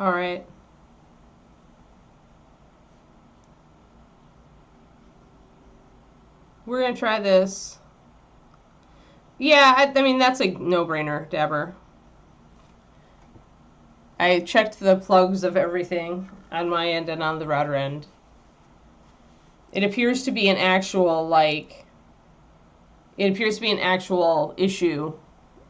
All right. We're going to try this. Yeah, I mean, that's a no-brainer, Dabber. I checked the plugs of everything on my end and on the router end. It appears to be an actual, like, it appears to be an actual issue,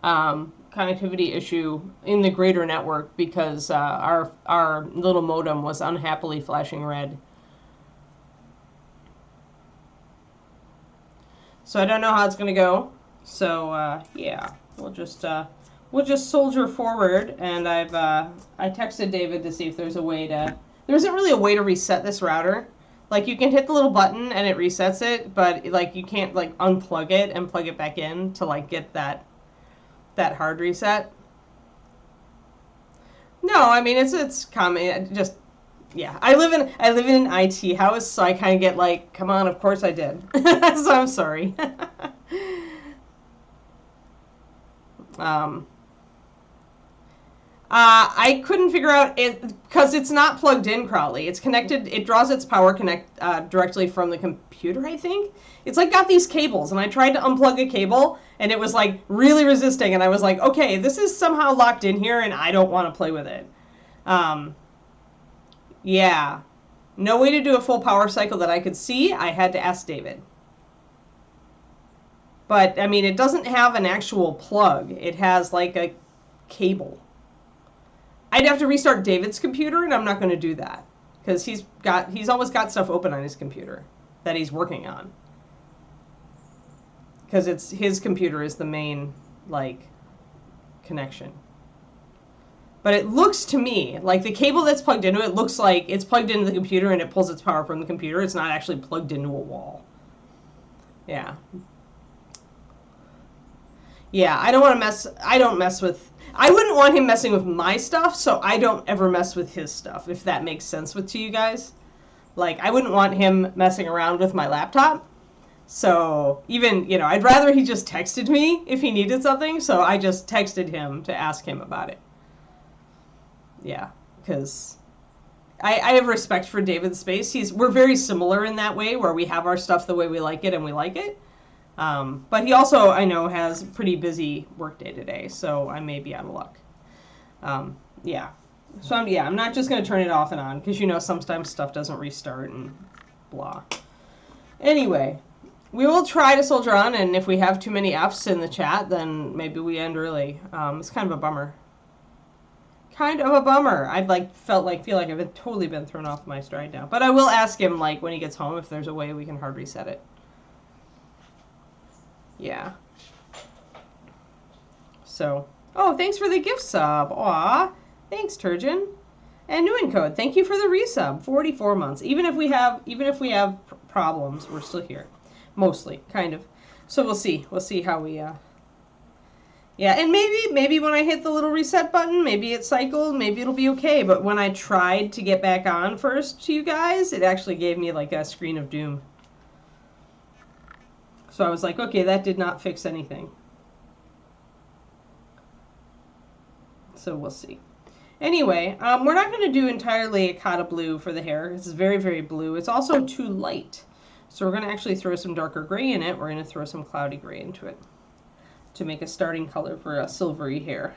connectivity issue in the greater network because our little modem was unhappily flashing red. So I don't know how it's going to go. So yeah, we'll just soldier forward. And I texted David to see if there's a way to. There isn't really a way to reset this router. Like you can hit the little button and it resets it, but like you can't like unplug it and plug it back in to like get that hard reset. No, I mean it's common. Just yeah, I live in an IT house, so I kind of get like, come on, of course I did. So I'm sorry. I couldn't figure out it because it's not plugged in, Crawley. It's connected. It draws its power directly from the computer. I think it's like got these cables, and I tried to unplug a cable, and it was like really resisting. And I was like, okay, this is somehow locked in here, and I don't want to play with it. Yeah, no way to do a full power cycle that I could see. I had to ask David. But I mean, it doesn't have an actual plug. It has like a cable. I'd have to restart David's computer, and I'm not going to do that because he's always got stuff open on his computer that he's working on. Because it's his computer is the main like connection. But it looks to me like the cable that's plugged into it looks like it's plugged into the computer and it pulls its power from the computer. It's not actually plugged into a wall. Yeah. Yeah, I don't want to mess. I don't mess with. I wouldn't want him messing with my stuff, so I don't ever mess with his stuff, if that makes sense to you guys. Like, I wouldn't want him messing around with my laptop. So, even, you know, I'd rather he just texted me if he needed something, so I just texted him to ask him about it. Yeah, because I have respect for David's space. We're very similar in that way, where we have our stuff the way we like it and we like it. But he also, I know, has a pretty busy work day today, so I may be out of luck. Yeah. So, I'm not just going to turn it off and on, because, you know, sometimes stuff doesn't restart and blah. Anyway, we will try to soldier on, and if we have too many Fs in the chat, then maybe we end early. It's kind of a bummer. Kind of a bummer. I'd feel like I've totally been thrown off my stride now. But I will ask him, like, when he gets home, if there's a way we can hard reset it. Yeah. So, oh, thanks for the gift sub. Aw, thanks, Turgeon. And new encode, thank you for the resub. 44 months. Even if we have problems, we're still here, mostly, kind of. So we'll see. We'll see how we. Yeah, and maybe when I hit the little reset button, maybe it cycled. Maybe it'll be okay. But when I tried to get back on first to you guys, it actually gave me like a screen of doom. So I was like, okay, that did not fix anything. So we'll see. Anyway, we're not going to do entirely a Akata blue for the hair. It's very, very blue. It's also too light. So we're going to actually throw some darker gray in it. We're going to throw some cloudy gray into it to make a starting color for a silvery hair.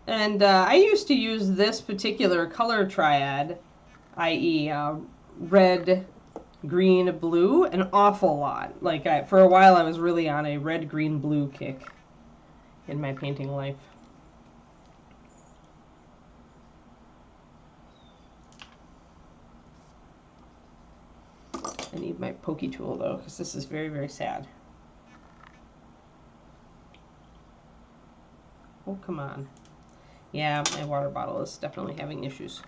And I used to use this particular color triad, i.e. Red, green, blue, an awful lot. Like for a while I was really on a red, green, blue kick in my painting life. I need my pokey tool though, because this is very, very sad. Oh, come on. Yeah, my water bottle is definitely having issues.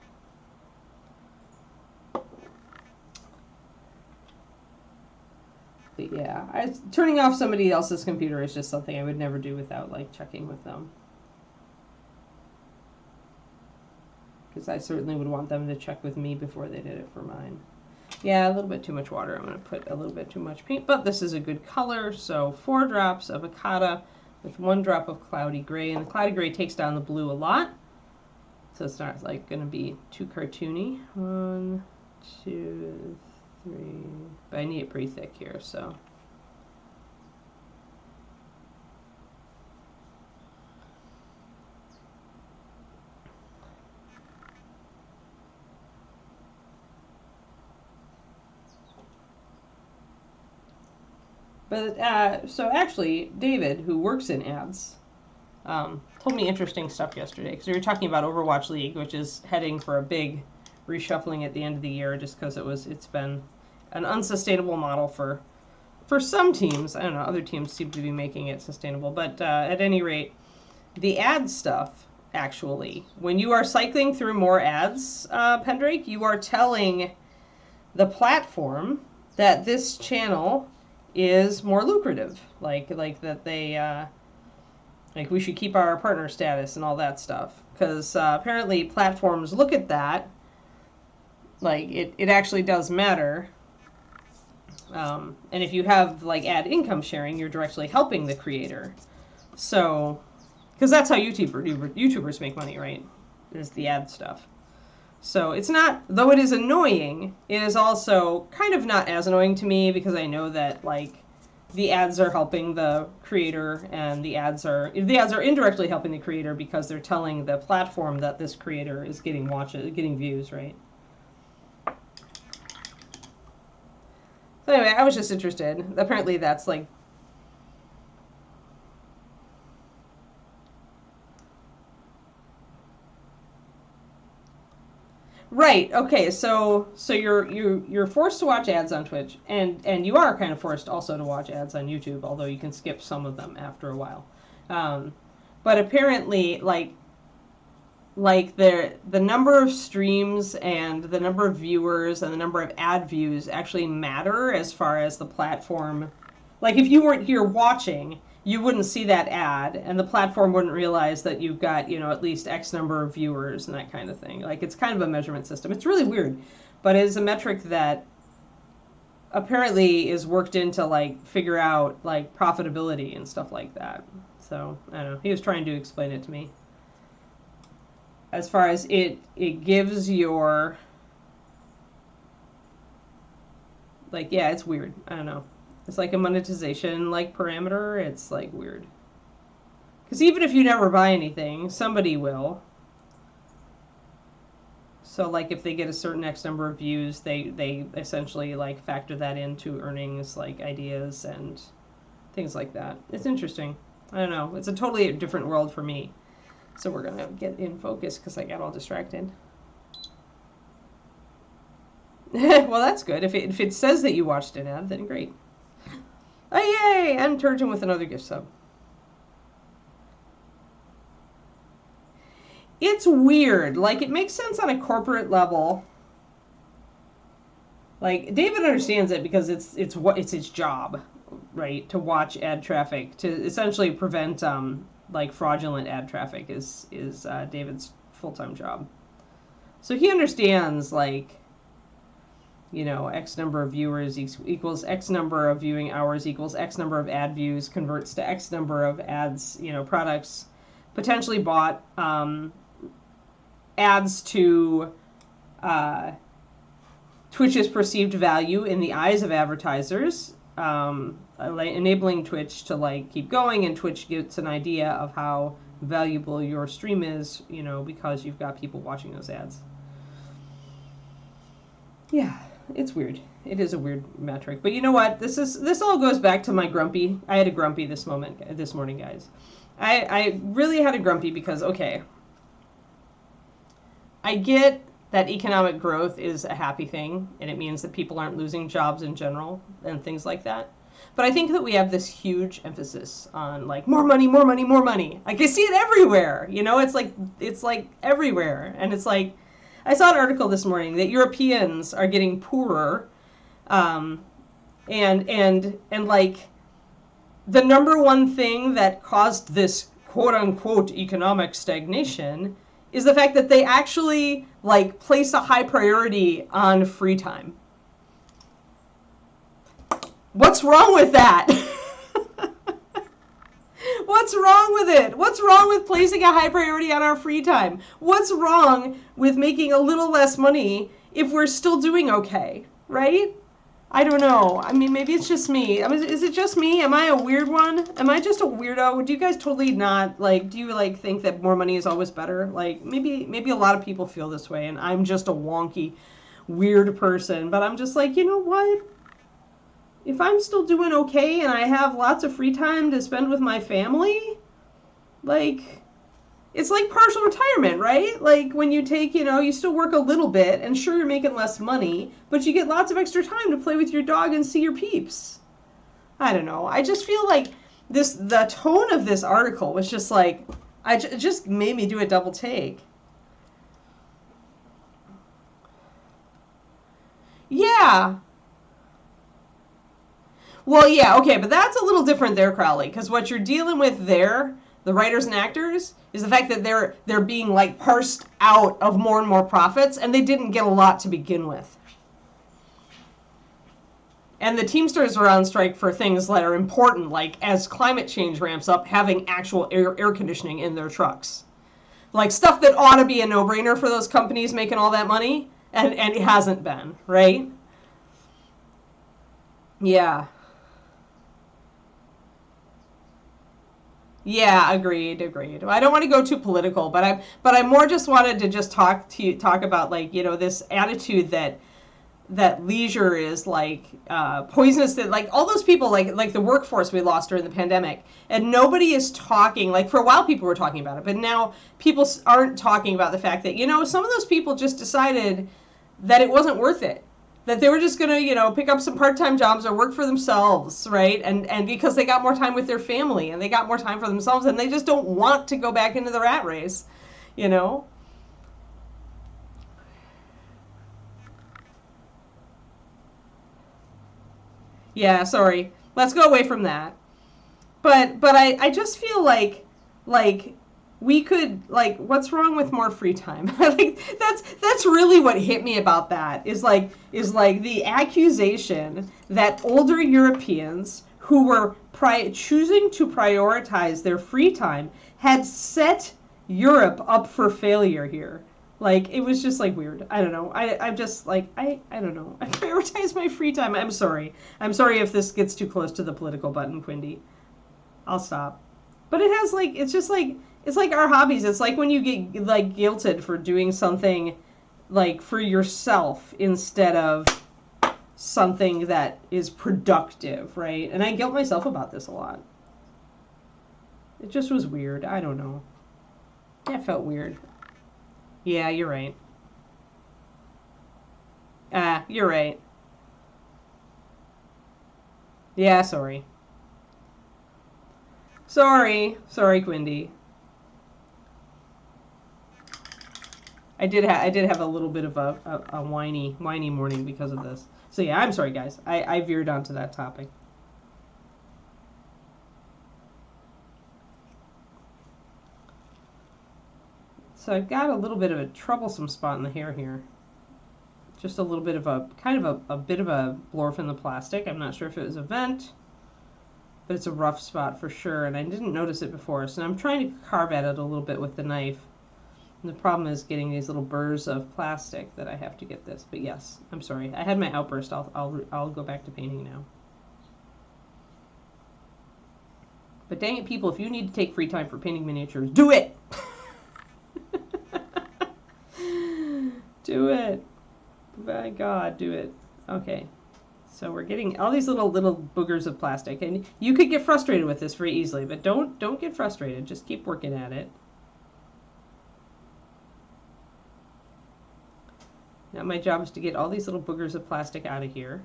But yeah, turning off somebody else's computer is just something I would never do without like checking with them. Because I certainly would want them to check with me before they did it for mine. Yeah, a little bit too much water. I'm going to put a little bit too much paint, but this is a good color. So 4 drops of Akata with one drop of cloudy gray, and the cloudy gray takes down the blue a lot, so it's not like going to be too cartoony. 1, 2, 3, but I need it pretty thick here, so. But, so actually, David, who works in ads, told me interesting stuff yesterday, because we were talking about Overwatch League, which is heading for a big reshuffling at the end of the year, just because it's been an unsustainable model for some teams. I don't know, other teams seem to be making it sustainable, but at any rate, the ad stuff, actually, when you are cycling through more ads, Pendrake, you are telling the platform that this channel is more lucrative, like that they like we should keep our partner status and all that stuff, because apparently platforms look at that, like it actually does matter, and if you have like ad income sharing, you're directly helping the creator, so because that's how YouTubers make money, right, is the ad stuff. So it's not, though it is annoying, it is also kind of not as annoying to me, because I know that, like, the ads are helping the creator, and the ads are indirectly helping the creator because they're telling the platform that this creator is getting getting views, right? So anyway, I was just interested. Apparently that's like, right, okay, so you're forced to watch ads on Twitch, and you are kind of forced also to watch ads on YouTube, although you can skip some of them after a while. But apparently, like the number of streams and the number of viewers and the number of ad views actually matter as far as the platform. Like, if you weren't here watching, you wouldn't see that ad, and the platform wouldn't realize that you've got, you know, at least X number of viewers and that kind of thing. Like, it's kind of a measurement system. It's really weird, but it is a metric that apparently is worked into, like, figure out, like, profitability and stuff like that. So, I don't know. He was trying to explain it to me. As far as it gives your, like, yeah, it's weird. I don't know. It's like a monetization, like, parameter. It's, like, weird. Because even if you never buy anything, somebody will. So, like, if they get a certain X number of views, they essentially, like, factor that into earnings, like, ideas and things like that. It's interesting. I don't know. It's a totally different world for me. So we're going to get in focus because I got all distracted. Well, that's good. If it says that you watched an ad, then great. Oh, yay! And Turgeon with another gift sub. It's weird. Like, it makes sense on a corporate level. Like, David understands it because it's his job, right? To watch ad traffic, to essentially prevent like fraudulent ad traffic is David's full-time job. So he understands, like, you know, X number of viewers equals X number of viewing hours equals X number of ad views converts to X number of ads, you know, products potentially bought, adds to Twitch's perceived value in the eyes of advertisers, enabling Twitch to, like, keep going, and Twitch gets an idea of how valuable your stream is, you know, because you've got people watching those ads. Yeah. It's weird. It is a weird metric. But you know what? This all goes back to my grumpy. I had a grumpy this morning, guys. I really had a grumpy because, okay, I get that economic growth is a happy thing, and it means that people aren't losing jobs in general and things like that. But I think that we have this huge emphasis on, like, more money, more money, more money. Like, I see it everywhere. You know, it's like everywhere. And it's like, I saw an article this morning that Europeans are getting poorer, and like, the number one thing that caused this quote-unquote economic stagnation is the fact that they actually, like, place a high priority on free time. What's wrong with that? What's What's wrong with it? What's wrong with placing a high priority on our free time? What's wrong with making a little less money if we're still doing okay, right? I don't know. I mean, maybe it's just me. I mean, is it just me? Am I a weird one? Am I just a weirdo? Do you guys totally not, like, do you, like, think that more money is always better? Like, maybe a lot of people feel this way, and I'm just a wonky, weird person. But I'm just like, you know what? If I'm still doing okay and I have lots of free time to spend with my family, like, it's like partial retirement, right? Like when you take, you still work a little bit and sure you're making less money, but you get lots of extra time to play with your dog and see your peeps. I don't know. I just feel like the tone of this article was just like, it just made me do a double take. Yeah. Well, yeah, okay, but that's a little different there, Crowley, because what you're dealing with there, the writers and actors, is the fact that they're being like parsed out of more and more profits, and they didn't get a lot to begin with. And the Teamsters are on strike for things that are important, like as climate change ramps up, having actual air conditioning in their trucks. Like stuff that ought to be a no-brainer for those companies making all that money, and it hasn't been, right? Yeah. Yeah, agreed. I don't want to go too political, but I more just wanted to just talk about like, this attitude that leisure is like poisonous, that like all those people like the workforce we lost during the pandemic, and nobody is talking, like for a while people were talking about it, but now people aren't talking about the fact that, some of those people just decided that it wasn't worth it, that they were just going to, pick up some part-time jobs or work for themselves, right? And because they got more time with their family and they got more time for themselves, and they just don't want to go back into the rat race, you know? Yeah, sorry. Let's go away from that. But I just feel like we could, like, what's wrong with more free time? Like that's really what hit me about that, is like the accusation that older Europeans who were choosing to prioritize their free time had set Europe up for failure here. Like, it was just like weird. I don't know. I'm just like, I don't know. I prioritize my free time. I'm sorry. I'm sorry if this gets too close to the political button, Quindy. I'll stop. But it has like, it's just like, it's like our hobbies. It's like when you get like guilted for doing something like for yourself instead of something that is productive, right? And I guilt myself about this a lot. It just was weird. I don't know. It felt weird. Yeah, you're right. You're right. Yeah, sorry. Sorry, Quindy. I did have a little bit of a whiny morning because of this. So yeah, I'm sorry, guys. I veered onto that topic. So I've got a little bit of a troublesome spot in the hair here. Just a little bit of a kind of a bit of a blorf in the plastic. I'm not sure if it was a vent, but it's a rough spot for sure, and I didn't notice it before. So I'm trying to carve at it a little bit with the knife. And the problem is getting these little burrs of plastic that I have to get this. But yes, I'm sorry. I had my outburst. I'll go back to painting now. But dang it, people, if you need to take free time for painting miniatures, do it! Do it. My God, do it. Okay. So we're getting all these little boogers of plastic, and you could get frustrated with this very easily, but don't get frustrated. Just keep working at it. Now my job is to get all these little boogers of plastic out of here,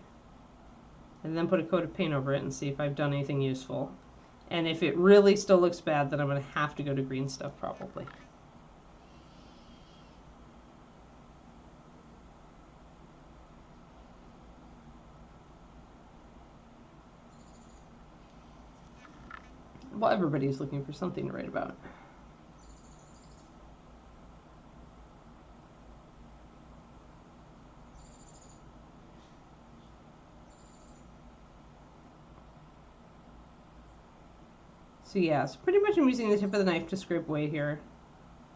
and then put a coat of paint over it and see if I've done anything useful. And if it really still looks bad, then I'm going to have to go to green stuff probably. Well, everybody's looking for something to write about. So yeah, so pretty much I'm using the tip of the knife to scrape away here,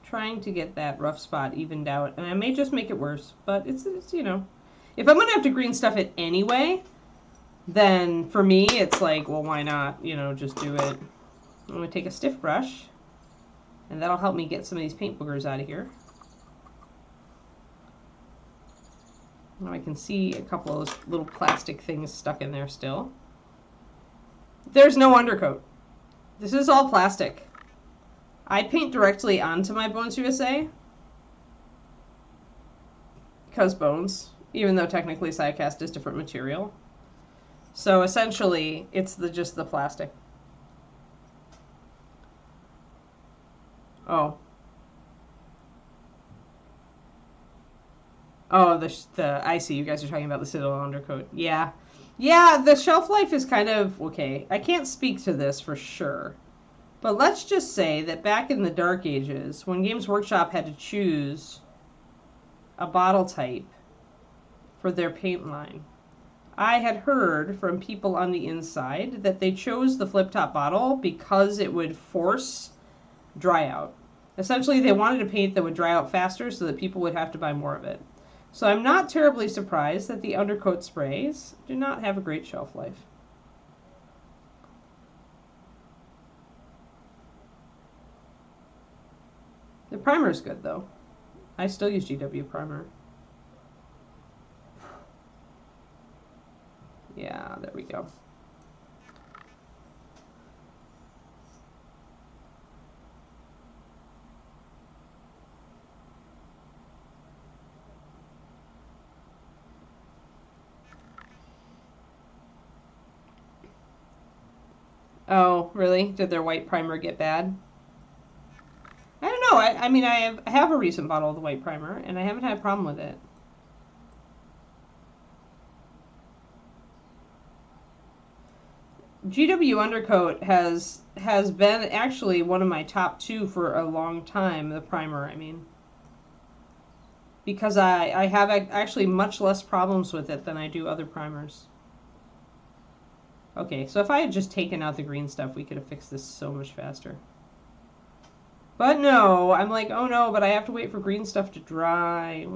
trying to get that rough spot evened out. And I may just make it worse, but it's you know, if I'm gonna have to green stuff it anyway, then for me it's like, well, why not, you know, just do it. I'm gonna take a stiff brush, and that'll help me get some of these paint boogers out of here. Now I can see a couple of those little plastic things stuck in there still. There's no undercoat. This is all plastic. I paint directly onto my Bones USA. Because Bones, even though technically Sidecast is different material. So essentially, it's just the plastic. Oh. Oh, I see. You guys are talking about the Citadel undercoat. Yeah. Yeah, the shelf life is kind of, okay, I can't speak to this for sure. But let's just say that back in the Dark Ages, when Games Workshop had to choose a bottle type for their paint line, I had heard from people on the inside that they chose the flip-top bottle because it would force dry out. Essentially, they wanted a paint that would dry out faster so that people would have to buy more of it. So I'm not terribly surprised that the undercoat sprays do not have a great shelf life. The primer is good, though. I still use GW primer. Yeah, there we go. Oh, really? Did their white primer get bad? I don't know. I mean, I have a recent bottle of the white primer, and I haven't had a problem with it. GW Undercoat has been actually one of my top 2 for a long time, the primer, I mean. Because I have actually much less problems with it than I do other primers. Okay, so if I had just taken out the green stuff, we could have fixed this so much faster. But no, I'm like, oh no, but I have to wait for green stuff to dry.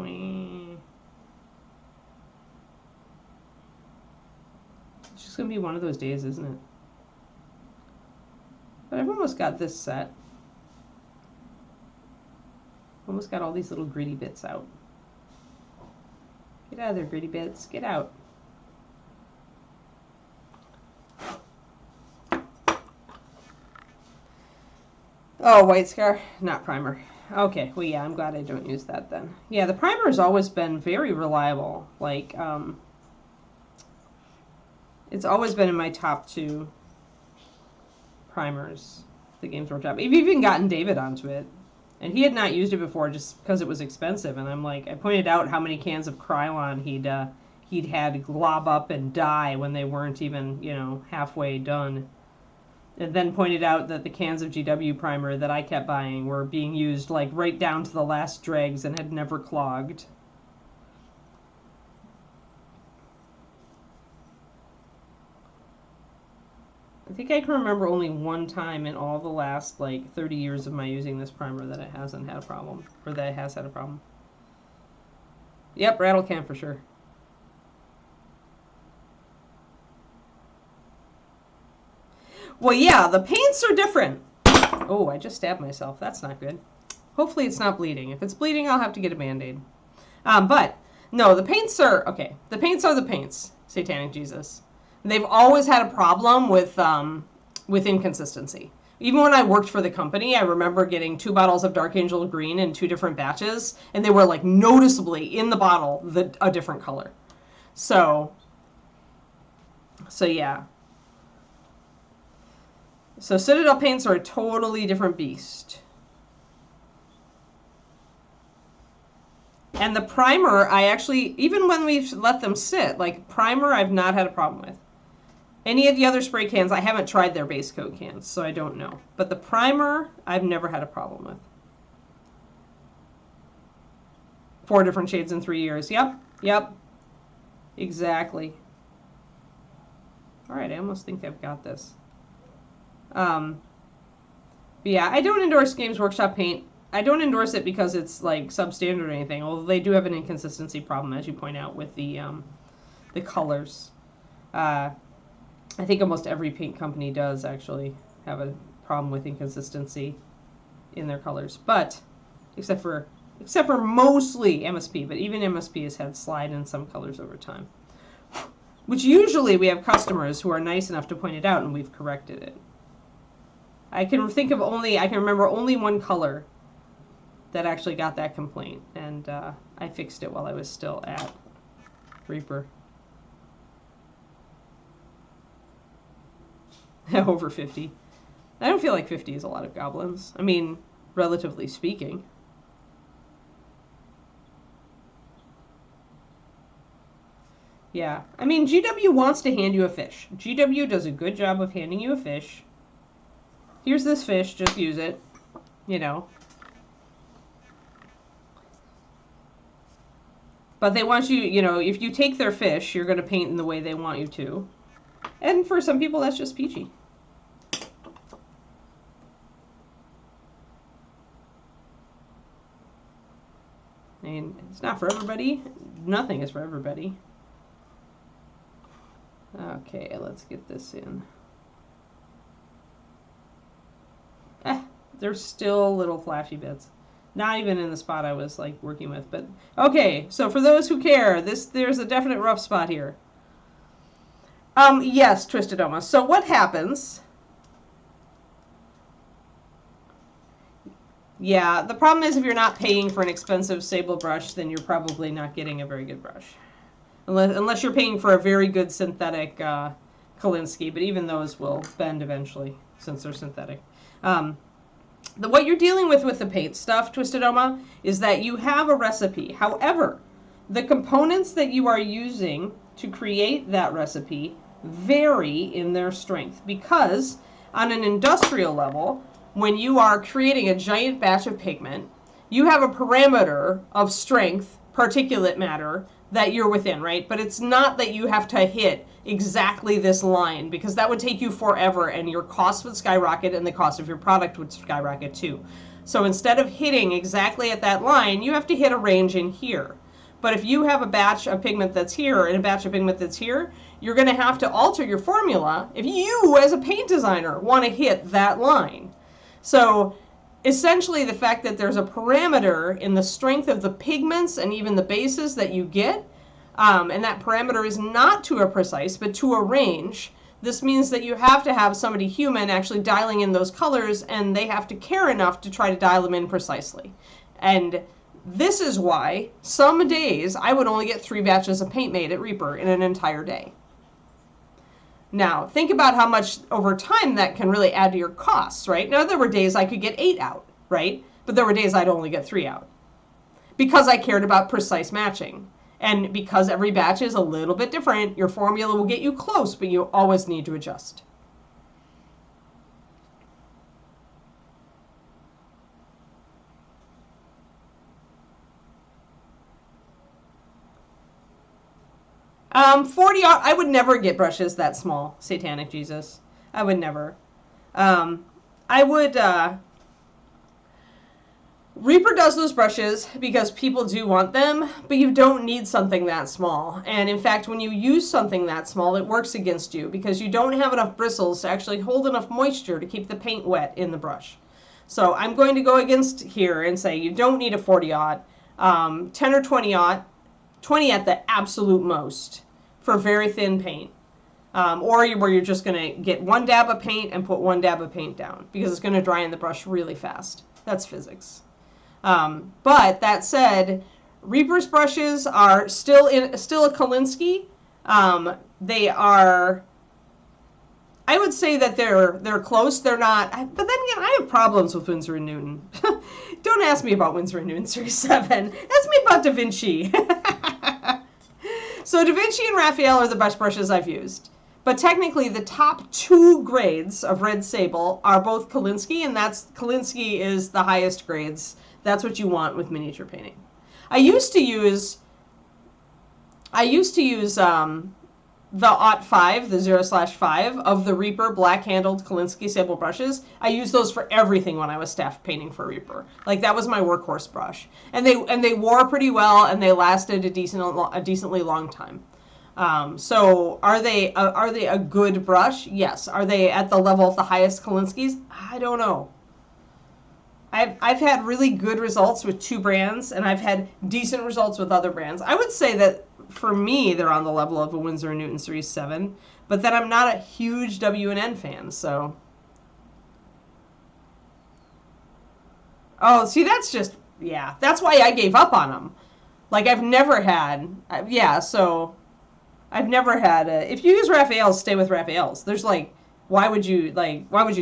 It's just going to be one of those days, isn't it? But I've almost got this set. Almost got all these little gritty bits out. Get out of there, gritty bits. Get out. Oh, white scar, not primer. Okay, well, yeah, I'm glad I don't use that then. Yeah, the primer has always been very reliable. Like, it's always been in my top 2 primers, the Games Workshop. I've even gotten David onto it. And he had not used it before just because it was expensive. And I'm like, I pointed out how many cans of Krylon he'd had glob up and die when they weren't even, you know, halfway done. And then pointed out that the cans of GW primer that I kept buying were being used like right down to the last dregs and had never clogged. I think I can remember only one time in all the last like 30 years of my using this primer that it hasn't had a problem, or that it has had a problem. Yep, rattle can for sure. Well, yeah, the paints are different. Oh, I just stabbed myself. That's not good. Hopefully it's not bleeding. If it's bleeding, I'll have to get a Band-Aid. But, no, the paints are, okay, the paints are the paints, Satanic Jesus. They've always had a problem with inconsistency. Even when I worked for the company, I remember getting 2 bottles of Dark Angel Green in 2 different batches, and they were, like, noticeably, in the bottle, a different color. So yeah. So Citadel paints are a totally different beast. And the primer, I actually, even when we've let them sit, like primer I've not had a problem with. Any of the other spray cans, I haven't tried their base coat cans, so I don't know. But the primer, I've never had a problem with. 4 different shades in 3 years. Yep. Exactly. All right, I almost think I've got this. But yeah, I don't endorse Games Workshop paint. I don't endorse it because it's like substandard or anything, although they do have an inconsistency problem, as you point out, with the colors. I think almost every paint company does actually have a problem with inconsistency in their colors, but except for mostly MSP, but even MSP has had slide in some colors over time, which usually we have customers who are nice enough to point it out and we've corrected it. I can remember only one color that actually got that complaint, and I fixed it while I was still at Reaper. Over 50. I don't feel like 50 is a lot of goblins. I mean, relatively speaking. Yeah. I mean, GW wants to hand you a fish. GW does a good job of handing you a fish. Here's this fish, just use it. You know. But they want you, you know, if you take their fish, you're going to paint in the way they want you to. And for some people, that's just peachy. I mean, it's not for everybody. Nothing is for everybody. Okay, let's get this in. There's still little flashy bits. Not even in the spot I was like working with, but okay. So for those who care, there's a definite rough spot here. Yes, Twisted Oma. So what happens? Yeah, the problem is if you're not paying for an expensive sable brush, then you're probably not getting a very good brush. Unless you're paying for a very good synthetic Kolinsky, but even those will bend eventually since they're synthetic. What you're dealing with the paint stuff, Twisted Oma, is that you have a recipe. However, the components that you are using to create that recipe vary in their strength, because on an industrial level, when you are creating a giant batch of pigment, you have a parameter of strength, particulate matter, that you're within, right? But it's not that you have to hit exactly this line, because that would take you forever and your cost would skyrocket and the cost of your product would skyrocket too. So instead of hitting exactly at that line, you have to hit a range in here. But if you have a batch of pigment that's here and a batch of pigment that's here, you're going to have to alter your formula if you, as a paint designer, want to hit that line. So essentially the fact that there's a parameter in the strength of the pigments and even the bases that you get, and that parameter is not to a precise, but to a range, this means that you have to have somebody human actually dialing in those colors, and they have to care enough to try to dial them in precisely. And this is why some days I would only get 3 batches of paint made at Reaper in an entire day. Now, think about how much over time that can really add to your costs, right? Now, there were days I could get 8 out, right? But there were days I'd only get 3 out because I cared about precise matching. And because every batch is a little bit different, your formula will get you close, but you always need to adjust. I would never get brushes that small, Satanic Jesus. I would never. Reaper does those brushes because people do want them, but you don't need something that small. And in fact, when you use something that small, it works against you because you don't have enough bristles to actually hold enough moisture to keep the paint wet in the brush. So I'm going to go against here and say you don't need a 40-aught, 10 or 20-aught, 20 at the absolute most for very thin paint. Or where you're just going to get 1 dab of paint and put 1 dab of paint down because it's going to dry in the brush really fast. That's physics. But that said, Reaper's brushes are still a Kolinsky. They are, I would say that they're close. They're not, but then again, I have problems with Winsor & Newton. Don't ask me about Winsor & Newton Series 7. Ask me about Da Vinci. So Da Vinci and Raphael are the best brushes I've used. But technically, the top 2 grades of red sable are both Kolinsky, and Kolinsky is the highest grades. That's what you want with miniature painting. I used to use the OT5, the 0/5 of the Reaper black-handled Kolinsky sable brushes. I used those for everything when I was staff painting for Reaper. Like, that was my workhorse brush. And they wore pretty well, and they lasted a decently long time. So are they a good brush? Yes. Are they at the level of the highest Kolinskys? I don't know. I've had really good results with 2 brands, and I've had decent results with other brands. I would say that for me, they're on the level of a Winsor & Newton Series 7, but then I'm not a huge W&N fan, so. Oh, see, that's just, yeah, that's why I gave up on them. Like, I've never had, yeah, so I've never had if you use Raphael's, stay with Raphael's. There's like, why would you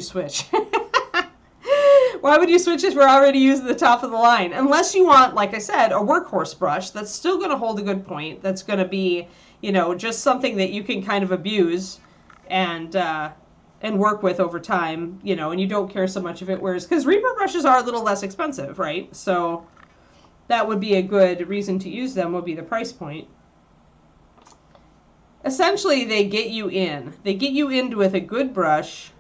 switch? Why would you switch if we're already using the top of the line? Unless you want, like I said, a workhorse brush that's still going to hold a good point, that's going to be, you know, just something that you can kind of abuse and work with over time, you know, and you don't care so much if it wears, because Reaper brushes are a little less expensive, right? So that would be a good reason to use them, would be the price point. Essentially, they get you in. They get you in with a good brush,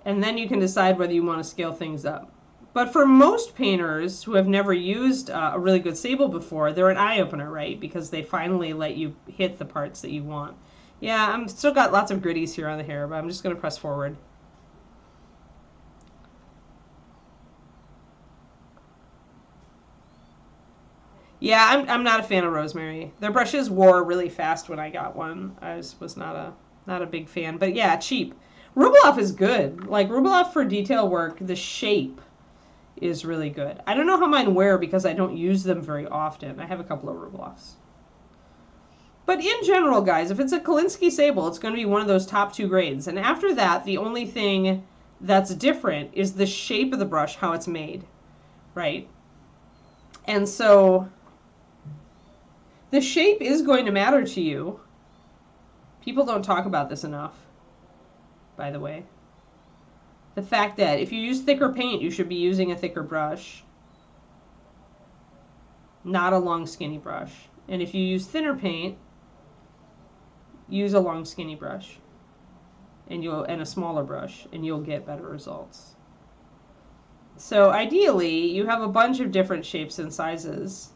and then you can decide whether you want to scale things up. But for most painters who have never used a really good sable before, they're an eye-opener, right? Because they finally let you hit the parts that you want. Yeah, I'm still got lots of gritties here on the hair, but I'm just going to press forward. Yeah, I'm not a fan of Rosemary. Their brushes wore really fast when I got one. I was not a big fan. But yeah, cheap. Rublev is good. Like, Rublev for detail work, the shape is really good. I don't know how mine wear because I don't use them very often. I have a couple of Rubelevs. But in general, guys, if it's a Kolinsky sable, it's going to be one of those top 2 grades. And after that, the only thing that's different is the shape of the brush, how it's made, right? And so the shape is going to matter to you. People don't talk about this enough, by the way. The fact that if you use thicker paint, you should be using a thicker brush, not a long skinny brush. And if you use thinner paint, use a long skinny brush and a smaller brush, and you'll get better results. So ideally, you have a bunch of different shapes and sizes,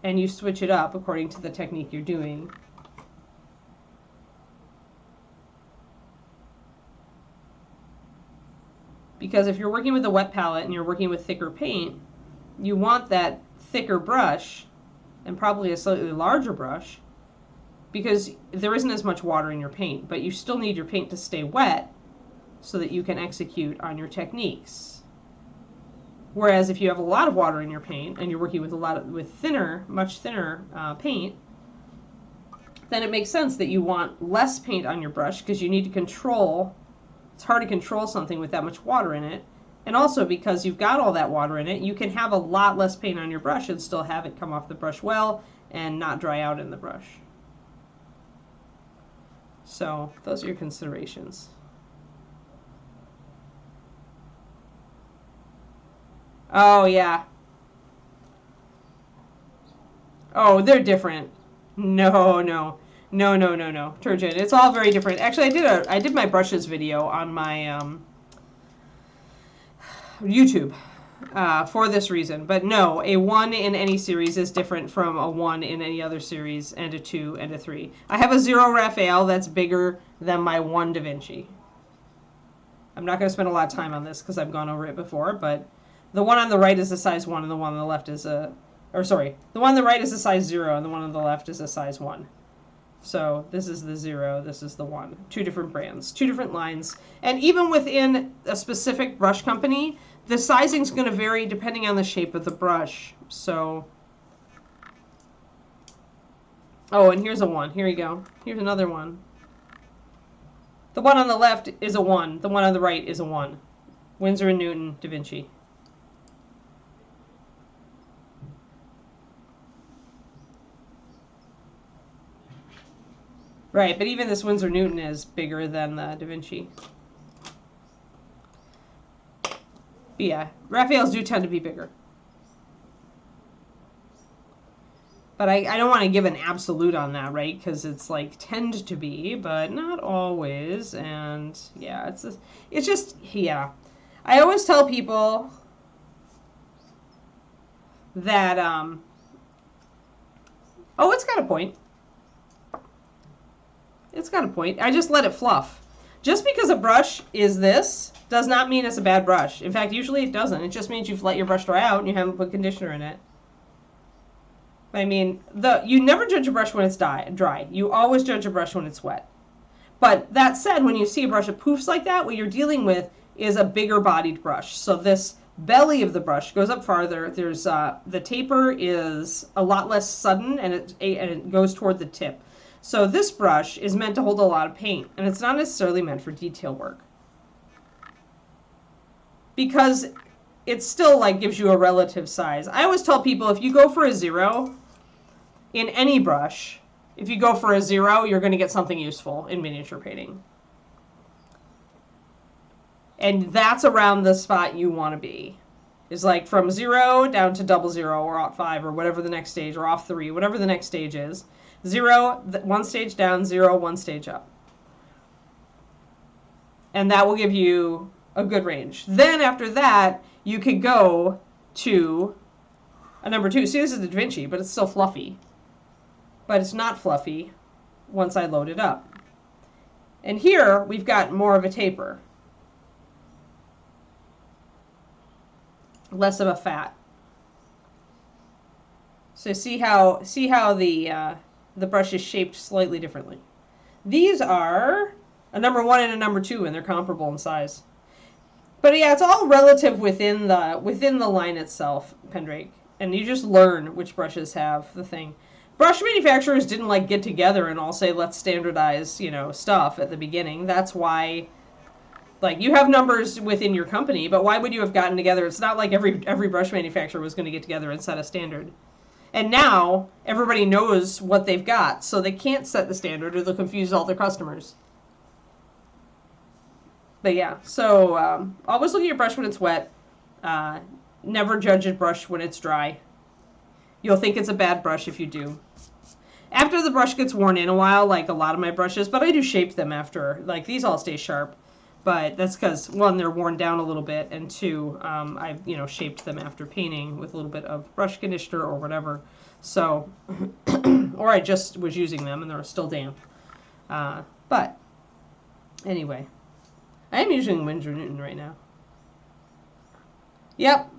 and you switch it up according to the technique you're doing. Because if you're working with a wet palette and you're working with thicker paint, you want that thicker brush and probably a slightly larger brush, because there isn't as much water in your paint, but you still need your paint to stay wet so that you can execute on your techniques. Whereas if you have a lot of water in your paint and you're working with much thinner paint, then it makes sense that you want less paint on your brush, because you need to control. It's hard to control something with that much water in it. And also because you've got all that water in it, you can have a lot less paint on your brush and still have it come off the brush well and not dry out in the brush. So those are your considerations. Oh, yeah. Oh, they're different. No. Turgid. It's all very different. Actually, I did my brushes video on my YouTube for this reason. But no, a 1 in any series is different from a 1 in any other series, and a 2 and a 3. I have a 0 Raphael that's bigger than my 1 Da Vinci. I'm not going to spend a lot of time on this because I've gone over it before, but the one on the right is a size 1 and the one on the left is the one on the right is a size 0 and the one on the left is a size 1. So this is the 0, this is the 1. 2 different brands, 2 different lines. And even within a specific brush company, the sizing is going to vary depending on the shape of the brush. So, oh, and here's a 1. Here you go. Here's another one. The one on the left is a 1. The one on the right is a 1. Winsor & Newton Da Vinci. Right, but even this Winsor & Newton is bigger than the Da Vinci. But yeah, Raphael's do tend to be bigger. But I don't want to give an absolute on that, right? Because it's like tend to be, but not always. And yeah, it's just, yeah. I always tell people that, oh, it's got a point. It's got a point. I just let it fluff. Just because a brush is this does not mean it's a bad brush. In fact, usually it doesn't. It just means you've let your brush dry out and you haven't put conditioner in it. I mean, you never judge a brush when it's dry. You always judge a brush when it's wet. But that said, when you see a brush that poofs like that, what you're dealing with is a bigger bodied brush. So this belly of the brush goes up farther. There's the taper is a lot less sudden, and it goes toward the tip. So this brush is meant to hold a lot of paint, and it's not necessarily meant for detail work. Because it still like gives you a relative size. I always tell people if you go for a 0 in any brush, if you go for a 0, you're going to get something useful in miniature painting. And that's around the spot you want to be. Is like from 0 down to 00 or off 5 or whatever the next stage, or off 3, whatever the next stage is. 0, one stage down, 0, one stage up. And that will give you a good range. Then after that, you could go to a number 2. See, this is the Da Vinci, but it's still fluffy. But it's not fluffy once I load it up. And here, we've got more of a taper. Less of a fat. So see how the brush is shaped slightly differently. These are a number 1 and a number 2, and they're comparable in size. But yeah, it's all relative within the line itself, Pendrake. And you just learn which brushes have the thing. Brush manufacturers didn't like get together and all say, let's standardize, stuff at the beginning. That's why, like, you have numbers within your company, but why would you have gotten together? It's not like every brush manufacturer was going to get together and set a standard. And now everybody knows what they've got, so they can't set the standard or they'll confuse all their customers. But yeah, so always look at your brush when it's wet. Never judge a brush when it's dry. You'll think it's a bad brush if you do. After the brush gets worn in a while, like a lot of my brushes, but I do shape them after. Like these all stay sharp, but that's because, 1, they're worn down a little bit, and 2, I've shaped them after painting with a little bit of brush conditioner or whatever. So, or I just was using them and they're still damp. But anyway. I am using Windrunner right now. Yep.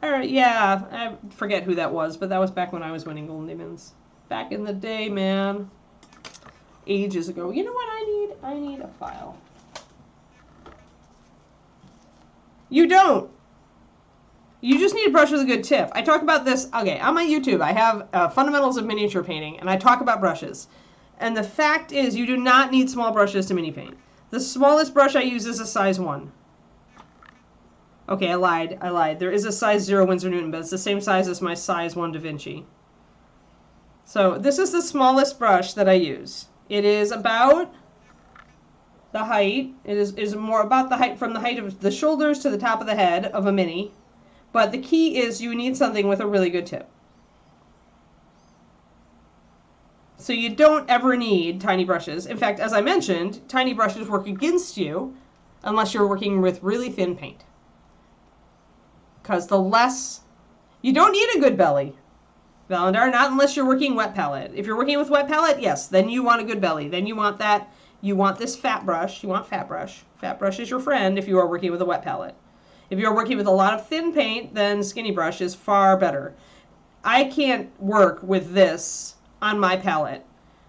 All right, yeah, I forget who that was, but that was back when I was winning Golden Demons. Back in the day, man. Ages ago. You know what I need? I need a file. You don't. You just need a brush with a good tip. I talk about this, okay, on my YouTube. I have Fundamentals of Miniature Painting, and I talk about brushes. And the fact is, you do not need small brushes to mini paint. The smallest brush I use is a size 1. Okay, I lied. There is a size 0 Winsor Newton, but it's the same size as my size 1 Da Vinci. So this is the smallest brush that I use. It is about the height. It is more about the height, from the height of the shoulders to the top of the head of a mini. But the key is you need something with a really good tip. So you don't ever need tiny brushes. In fact, as I mentioned, tiny brushes work against you unless you're working with really thin paint. Because you don't need a good belly, Mellonir, not unless you're working wet palette. If you're working with wet palette, yes, then you want a good belly. Then you want this fat brush. You want fat brush. Fat brush is your friend if you are working with a wet palette. If you're working with a lot of thin paint, then skinny brush is far better. I can't work with this on my palette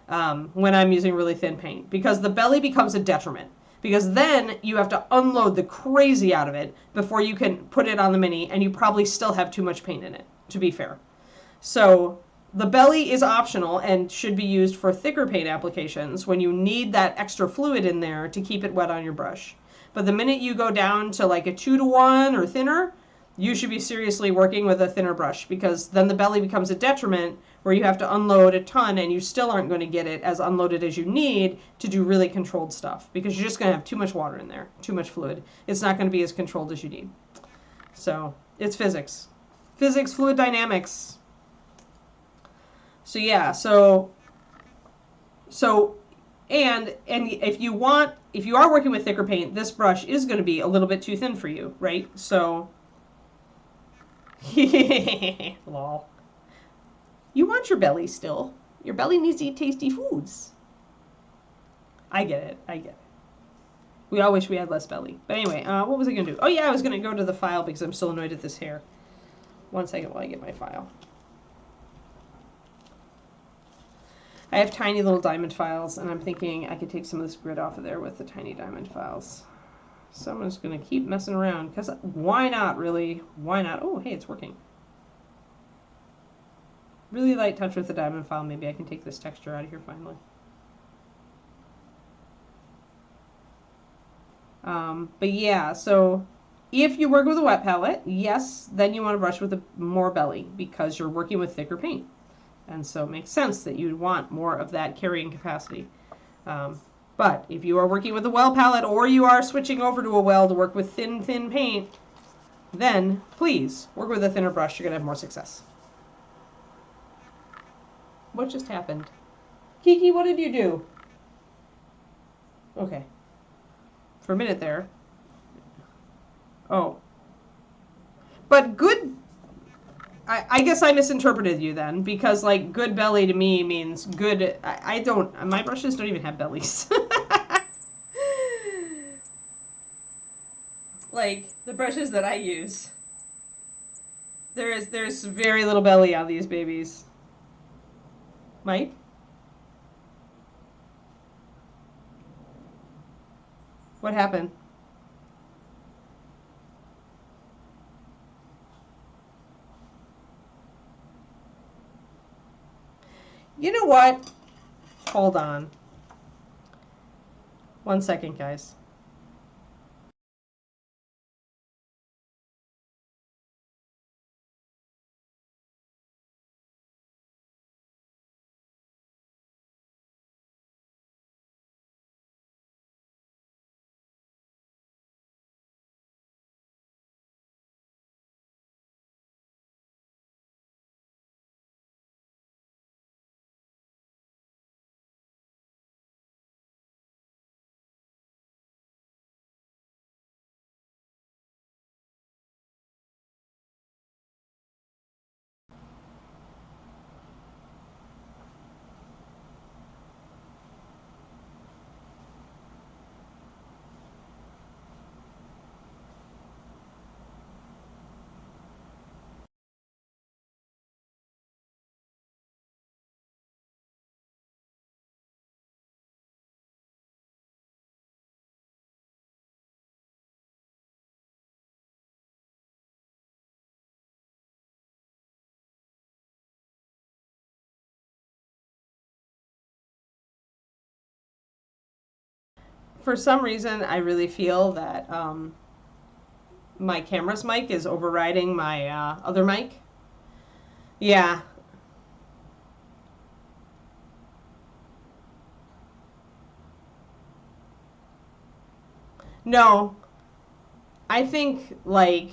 when I'm using really thin paint, because the belly becomes a detriment, because then you have to unload the crazy out of it before you can put it on the mini, and you probably still have too much paint in it, to be fair. So the belly is optional and should be used for thicker paint applications when you need that extra fluid in there to keep it wet on your brush. But the minute you go down to like a 2-to-1 or thinner, you should be seriously working with a thinner brush, because then the belly becomes a detriment where you have to unload a ton and you still aren't going to get it as unloaded as you need to do really controlled stuff, because you're just going to have too much water in there, too much fluid. It's not going to be as controlled as you need. So it's physics. Physics, fluid dynamics. So yeah, and if you are working with thicker paint, this brush is going to be a little bit too thin for you, right? So, lol. You want your belly still. Your belly needs to eat tasty foods. I get it. I get it. We all wish we had less belly. But anyway, what was I going to do? Oh yeah, I was going to go to the file because I'm still annoyed at this hair. 1 second while I get my file. I have tiny little diamond files, and I'm thinking I could take some of this grit off of there with the tiny diamond files. So I'm just going to keep messing around, because why not, really? Why not? Oh, hey, it's working. Really light touch with the diamond file. Maybe I can take this texture out of here finally. But yeah, so if you work with a wet palette, yes, then you want to brush with more belly because you're working with thicker paint. And so it makes sense that you'd want more of that carrying capacity. But if you are working with a well palette or you are switching over to a well to work with thin paint, then please work with a thinner brush. You're going to have more success. What just happened? Kiki, what did you do? Okay. For a minute there. Oh. But good... I guess I misinterpreted you then, because, like, good belly to me means good... I don't... My brushes don't even have bellies. Like, the brushes that I use. There's very little belly on these babies. Mike? What happened? You know what? Hold on. 1 second, guys. For some reason, I really feel that my camera's mic is overriding my other mic. Yeah. No. I think, like,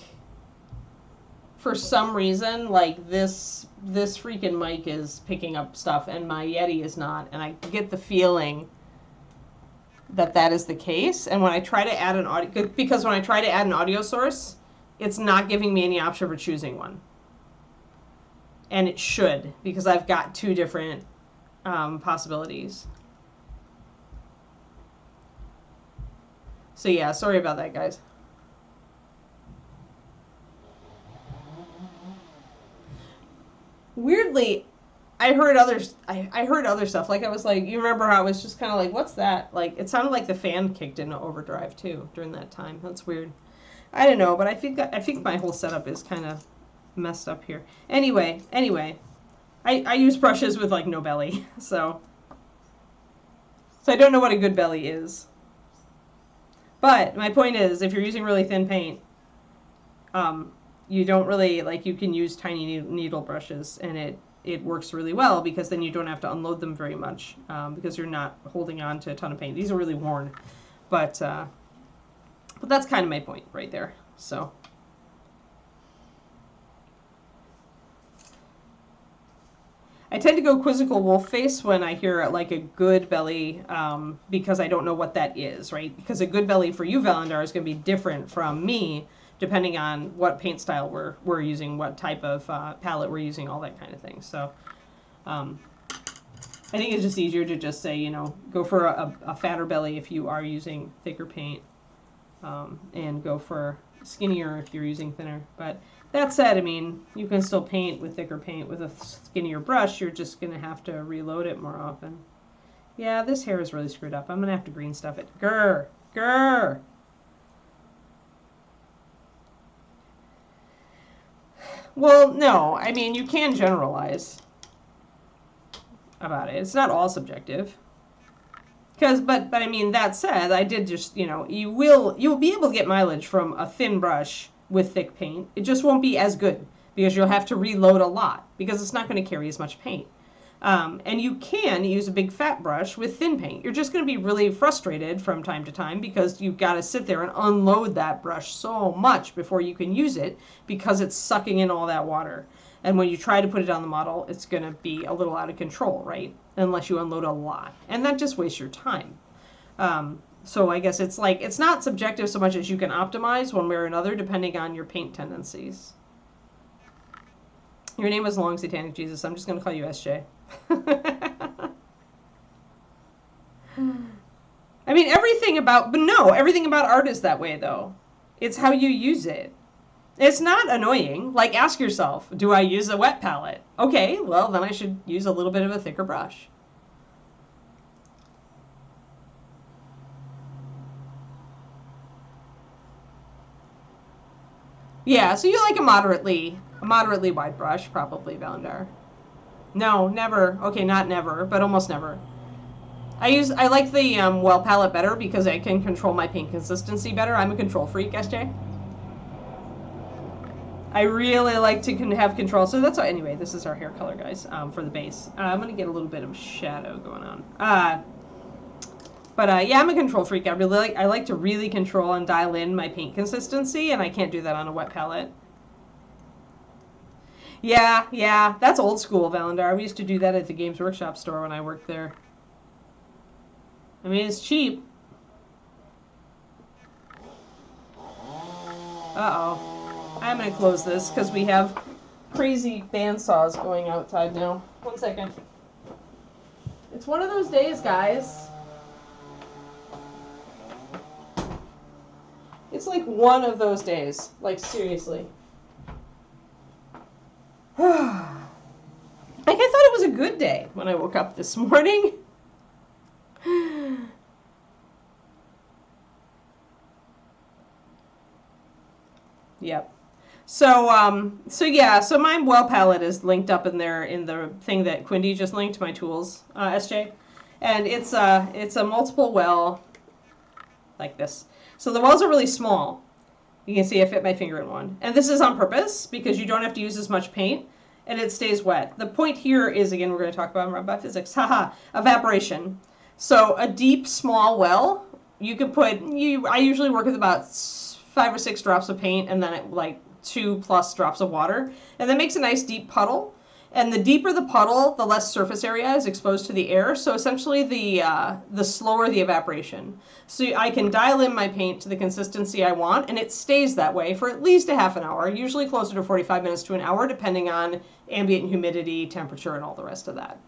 for some reason, like, this freaking mic is picking up stuff and my Yeti is not. And I get the feeling that is the case. And when I try to add an audio, because when I try to add an audio source, it's not giving me any option for choosing one. And it should, because I've got two different possibilities. So yeah, sorry about that, guys. Weirdly, I heard other stuff. Like, I was like, you remember how I was just kind of like, what's that? Like, it sounded like the fan kicked into overdrive too during that time. That's weird. I don't know, but I think my whole setup is kind of messed up here. Anyway, I use brushes with like no belly, so I don't know what a good belly is. But my point is, if you're using really thin paint, you don't really, like, you can use tiny needle brushes, and it works really well because then you don't have to unload them very much because you're not holding on to a ton of paint. These are really worn, but that's kind of my point right there. So I tend to go quizzical wolf face when I hear like a good belly, because I don't know what that is, right? Because a good belly for you, Valandar, is going to be different from me, depending on what paint style we're using, what type of palette we're using, all that kind of thing. So I think it's just easier to just say, you know, go for a fatter belly if you are using thicker paint, and go for skinnier if you're using thinner. But that said, I mean, you can still paint with thicker paint with a skinnier brush. You're just going to have to reload it more often. Yeah, this hair is really screwed up. I'm going to have to green stuff it. Grr! Grr! Well, no. I mean, you can generalize about it. It's not all subjective. But I mean, that said, I did just, you know, you'll be able to get mileage from a thin brush with thick paint. It just won't be as good because you'll have to reload a lot because it's not going to carry as much paint. And you can use a big fat brush with thin paint. You're just going to be really frustrated from time to time because you've got to sit there and unload that brush so much before you can use it because it's sucking in all that water. And when you try to put it on the model, it's going to be a little out of control, right? Unless you unload a lot. And that just wastes your time. So I guess it's like, it's not subjective so much as you can optimize one way or another depending on your paint tendencies. Your name is Long Satanic Jesus. I'm just going to call you SJ. I mean, everything about art is that way, though. It's how you use it. It's not annoying. Like, ask yourself, do I use a wet palette? Okay, well, then I should use a little bit of a thicker brush. Yeah, so you like a moderately wide brush, probably, Valandar. No, never. Okay, not never, but almost never. I like the well palette better because I can control my paint consistency better. I'm a control freak, SJ. I really like to have control. So that's why, anyway, this is our hair color, guys, for the base. I'm going to get a little bit of shadow going on. Yeah, I'm a control freak. I like to really control and dial in my paint consistency, and I can't do that on a wet palette. Yeah, that's old school, Valandar. We used to do that at the Games Workshop store when I worked there. I mean, it's cheap. Uh-oh. I'm going to close this because we have crazy bandsaws going outside now. 1 second. It's one of those days, guys. It's like one of those days. Like, seriously. Like, I thought it was a good day when I woke up this morning. Yep. So my well palette is linked up in there in the thing that Quindy just linked, my tools, SJ. And it's a multiple well like this. So the wells are really small. You can see I fit my finger in one. And this is on purpose because you don't have to use as much paint and it stays wet. The point here is, again, we're going to talk about physics, evaporation. So a deep, small well, you can put, I usually work with about 5 or 6 drops of paint and then like 2+ drops of water. And that makes a nice deep puddle. And the deeper the puddle, the less surface area is exposed to the air. So essentially the slower the evaporation. So I can dial in my paint to the consistency I want, and it stays that way for at least a half an hour, usually closer to 45 minutes to an hour, depending on ambient humidity, temperature, and all the rest of that.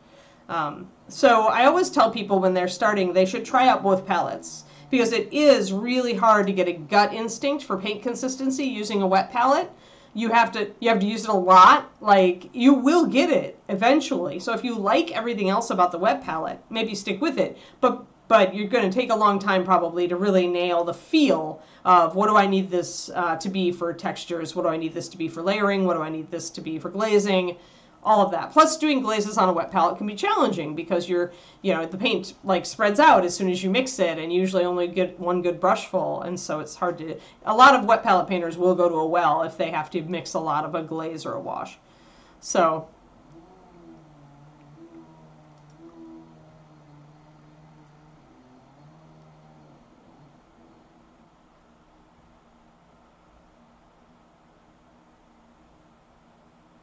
So I always tell people when they're starting, they should try out both palettes, because it is really hard to get a gut instinct for paint consistency using a wet palette. You have to use it a lot. Like, you will get it eventually. So if you like everything else about the wet palette, maybe stick with it. But you're going to take a long time probably to really nail the feel of what do I need this to be for textures? What do I need this to be for layering? What do I need this to be for glazing? All of that. Plus, doing glazes on a wet palette can be challenging because the paint like spreads out as soon as you mix it, and you usually only get one good brush full, and so it's hard to. A lot of wet palette painters will go to a well if they have to mix a lot of a glaze or a wash. So.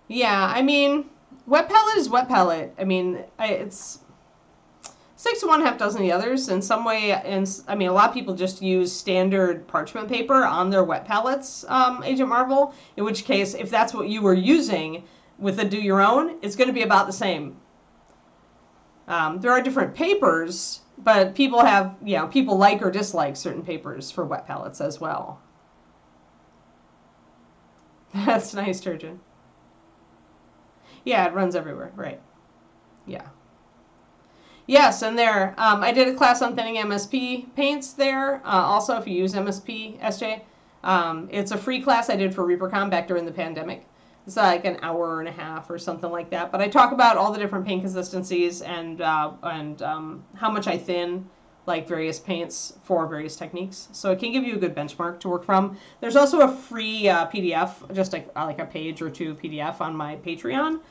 Yeah, I mean, wet palette is wet palette. I mean, it's 6 to 1, half dozen the others. In some way, I mean, a lot of people just use standard parchment paper on their wet palettes, Agent Marvel, in which case, if that's what you were using with a do your own, it's going to be about the same. There are different papers, but people have, people like or dislike certain papers for wet palettes as well. That's nice, Turgeon. Yeah, it runs everywhere, right. Yeah. Yes, and there, I did a class on thinning MSP paints there. Also, if you use MSP, SJ, it's a free class I did for ReaperCon back during the pandemic. It's like an hour and a half or something like that. But I talk about all the different paint consistencies and how much I thin, like various paints for various techniques. So it can give you a good benchmark to work from. There's also a free PDF, just like a page or two PDF on my Patreon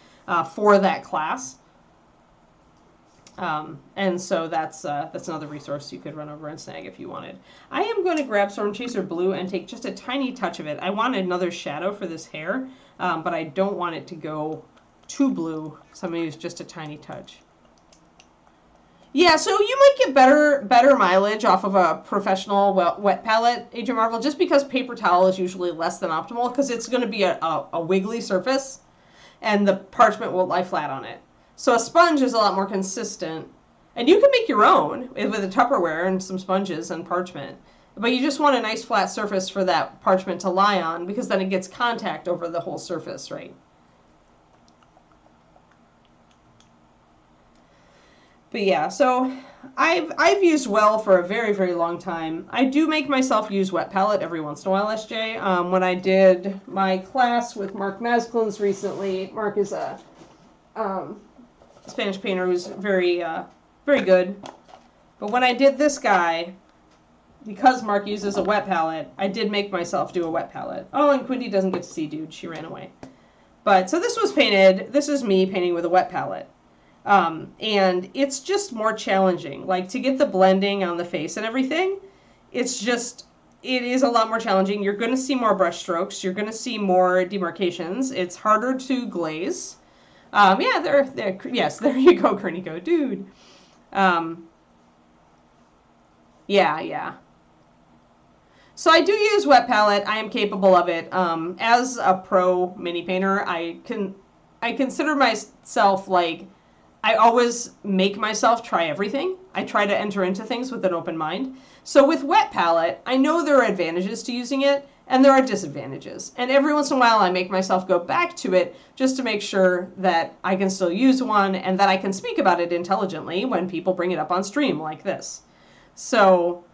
for that class. And so that's another resource you could run over and snag if you wanted. I am going to grab Storm Chaser Blue and take just a tiny touch of it. I want another shadow for this hair, but I don't want it to go too blue, so I'm going to use just a tiny touch. Yeah, so you might get better mileage off of a professional wet palette, Agent Marvel, just because paper towel is usually less than optimal, because it's going to be a wiggly surface, and the parchment will lie flat on it. So a sponge is a lot more consistent. And you can make your own with a Tupperware and some sponges and parchment. But you just want a nice flat surface for that parchment to lie on, because then it gets contact over the whole surface, right? But yeah, so I've used Well for a very, very long time. I do make myself use wet palette every once in a while, SJ. When I did my class with Mark Masklins recently, Mark is a Spanish painter who's very, very good. But when I did this guy, because Mark uses a wet palette, I did make myself do a wet palette. Oh, and Quinty doesn't get to see, dude. She ran away. But, so this was painted. This is me painting with a wet palette. And it's just more challenging. Like, to get the blending on the face and everything, it is a lot more challenging. You're going to see more brush strokes. You're going to see more demarcations. It's harder to glaze. Yeah, yes, there you go, Kerniko, dude. Yeah. So I do use wet palette. I am capable of it. As a pro mini painter, I consider myself like, I always make myself try everything. I try to enter into things with an open mind. So with wet palette, I know there are advantages to using it, and there are disadvantages. And every once in a while, I make myself go back to it just to make sure that I can still use one and that I can speak about it intelligently when people bring it up on stream like this. So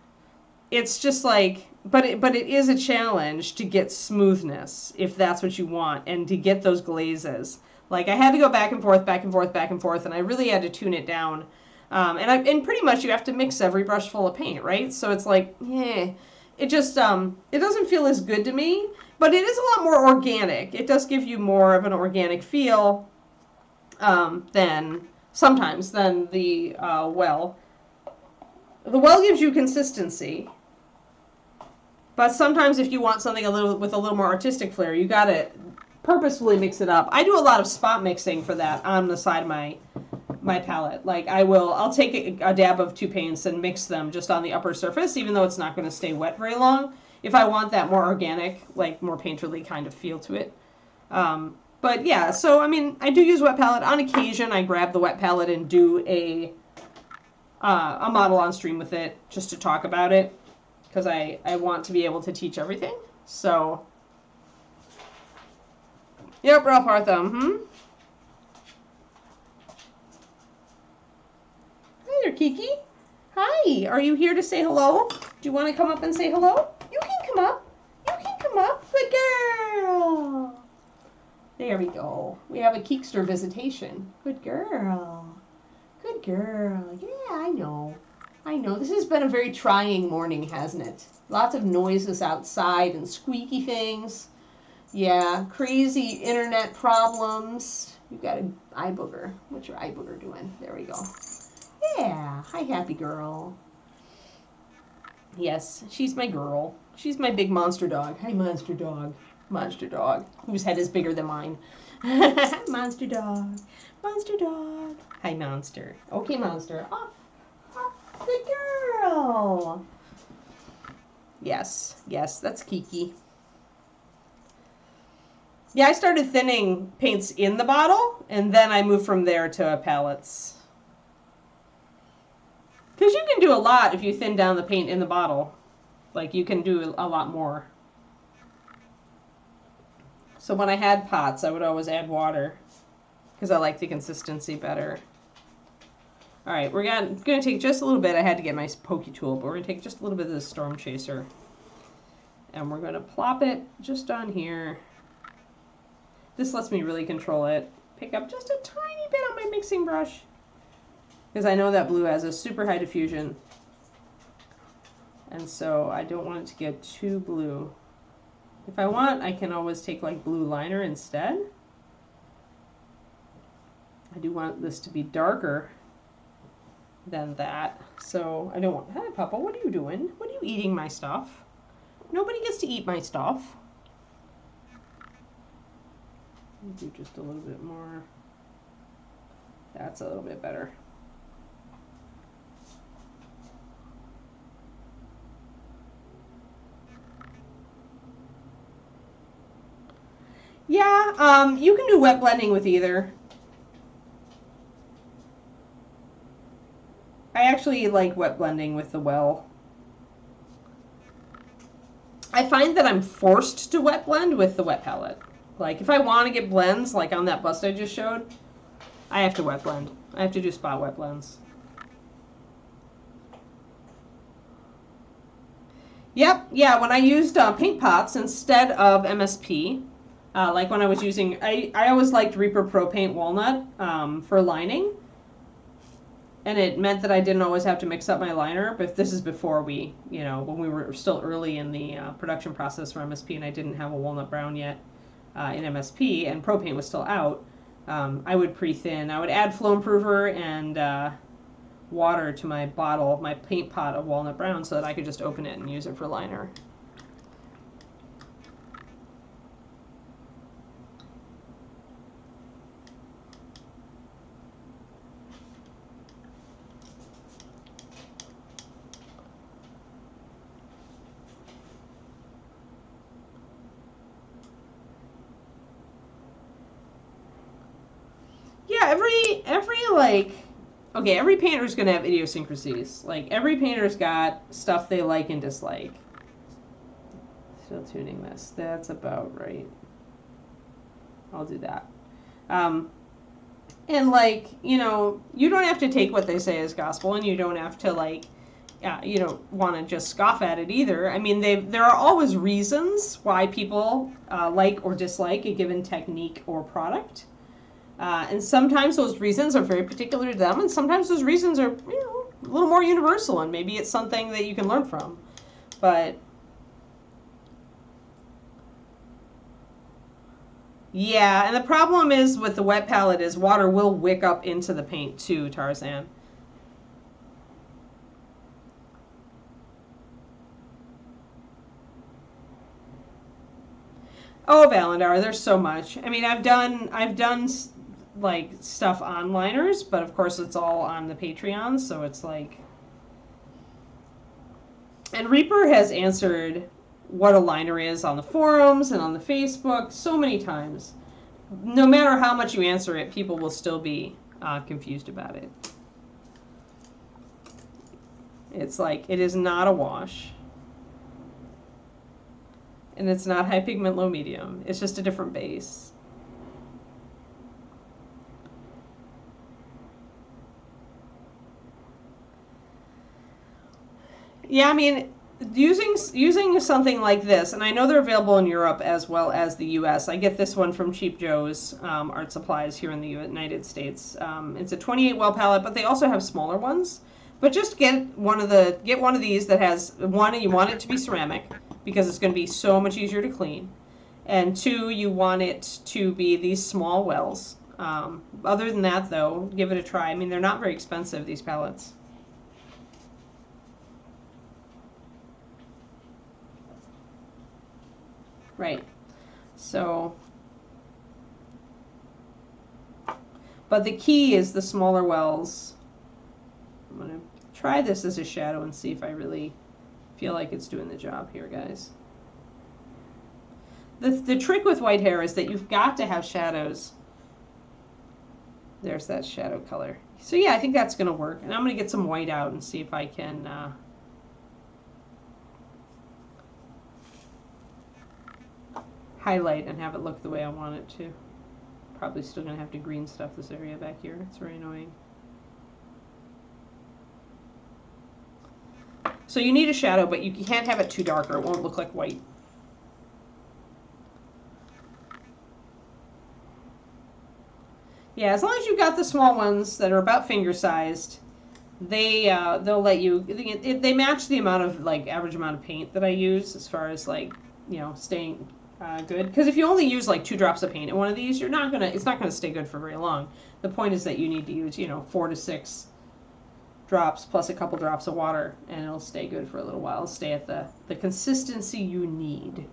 it's just like, but it is a challenge to get smoothness if that's what you want, and to get those glazes. Like, I had to go back and forth, and I really had to tune it down. And pretty much you have to mix every brush full of paint, right? So it's like, it just, it doesn't feel as good to me, but it is a lot more organic. It does give you more of an organic feel than the Well. The Well gives you consistency, but sometimes if you want something with a little more artistic flair, you gotta purposefully mix it up. I do a lot of spot mixing for that on the side of my palette. Like, I'll take a dab of two paints and mix them just on the upper surface, even though it's not going to stay wet very long, if I want that more organic, like more painterly kind of feel to it. But yeah, so I mean, I do use wet palette. On occasion, I grab the wet palette and do a model on stream with it, just to talk about it, because I want to be able to teach everything. So, yep, Ralph Artham, Hi there, Kiki. Hi, are you here to say hello? Do you want to come up and say hello? You can come up. You can come up. Good girl. There we go. We have a Keekster visitation. Good girl. Good girl. Yeah, I know. I know. This has been a very trying morning, hasn't it? Lots of noises outside and squeaky things. Yeah, crazy internet problems. You've got an eye booger. What's your eye booger doing? There we go. Yeah. Hi, happy girl. Yes, she's my girl. She's my big monster dog. Hi, monster dog. Monster dog, whose head is bigger than mine. Monster dog. Monster dog. Hi, Monster. Okay, Monster. Off. Off. Good girl. Yes. Yes, that's Kiki. Yeah, I started thinning paints in the bottle, and then I moved from there to palettes. Because you can do a lot if you thin down the paint in the bottle. Like, you can do a lot more. So when I had pots, I would always add water because I like the consistency better. All right, we're going to take just a little bit. I had to get my pokey tool, but we're going to take just a little bit of the Storm Chaser. And we're going to plop it just on here. This lets me really control it. Pick up just a tiny bit on my mixing brush because I know that blue has a super high diffusion. And so I don't want it to get too blue. If I want, I can always take like blue liner instead. I do want this to be darker than that. So I don't want, hi Papa, what are you doing? What are you eating my stuff? Nobody gets to eat my stuff. Do just a little bit more. That's a little bit better. Yeah, you can do wet blending with either. I actually like wet blending with the well. I find that I'm forced to wet blend with the wet palette. Like, if I want to get blends, like on that bust I just showed, I have to wet blend. I have to do spot wet blends. Yep, yeah, when I used paint pots instead of MSP, like when I was using, I always liked Reaper Pro Paint Walnut for lining. And it meant that I didn't always have to mix up my liner, but this is before we, you know, when we were still early in the production process for MSP and I didn't have a walnut brown yet in MSP and Pro Paint was still out. I would pre-thin. I would add flow improver and water to my bottle, my paint pot of walnut brown so that I could just open it and use it for liner. Yeah, every like, okay, every painter's gonna have idiosyncrasies. Like every painter's got stuff they like and dislike. Still tuning this. That's about right. I'll do that. And like, you know, you don't have to take what they say as gospel, and you don't have to like, you don't want to just scoff at it either. I mean, there are always reasons why people like or dislike a given technique or product. And sometimes those reasons are very particular to them, and sometimes those reasons are, you know, a little more universal, and maybe it's something that you can learn from. But yeah, and the problem is with the wet palette is water will wick up into the paint too, Tarzan. Oh, Valendar, there's so much. I mean, I've done like stuff on liners, but of course it's all on the Patreon, so it's like, and Reaper has answered what a liner is on the forums and on the Facebook so many times. No matter how much you answer it, people will still be confused about it. It's like, it is not a wash. And it's not high pigment, low medium. It's just a different base. Yeah, I mean, using something like this, and I know they're available in Europe as well as the U.S. I get this one from Cheap Joe's Art Supplies here in the United States. It's a 28 well palette, but they also have smaller ones. But just get one of these that has one, you want it to be ceramic because it's going to be so much easier to clean, and two, you want it to be these small wells. Other than that, though, give it a try. I mean, they're not very expensive, these palettes. Right. So, but the key is the smaller wells. I'm going to try this as a shadow and see if I really feel like it's doing the job here, guys. The trick with white hair is that you've got to have shadows. There's that shadow color. So yeah, I think that's going to work. And I'm going to get some white out and see if I can highlight and have it look the way I want it to. Probably still going to have to green stuff this area back here. It's very annoying. So you need a shadow, but you can't have it too dark or it won't look like white. Yeah, as long as you've got the small ones that are about finger sized, they'll let you. They match the amount of like average amount of paint that I use as far as like staying good. Because if you only use like 2 drops of paint in one of these, it's not gonna stay good for very long. The point is that you need to use 4 to 6 drops plus a couple drops of water, and it'll stay good for a little while. It'll stay at the consistency you need.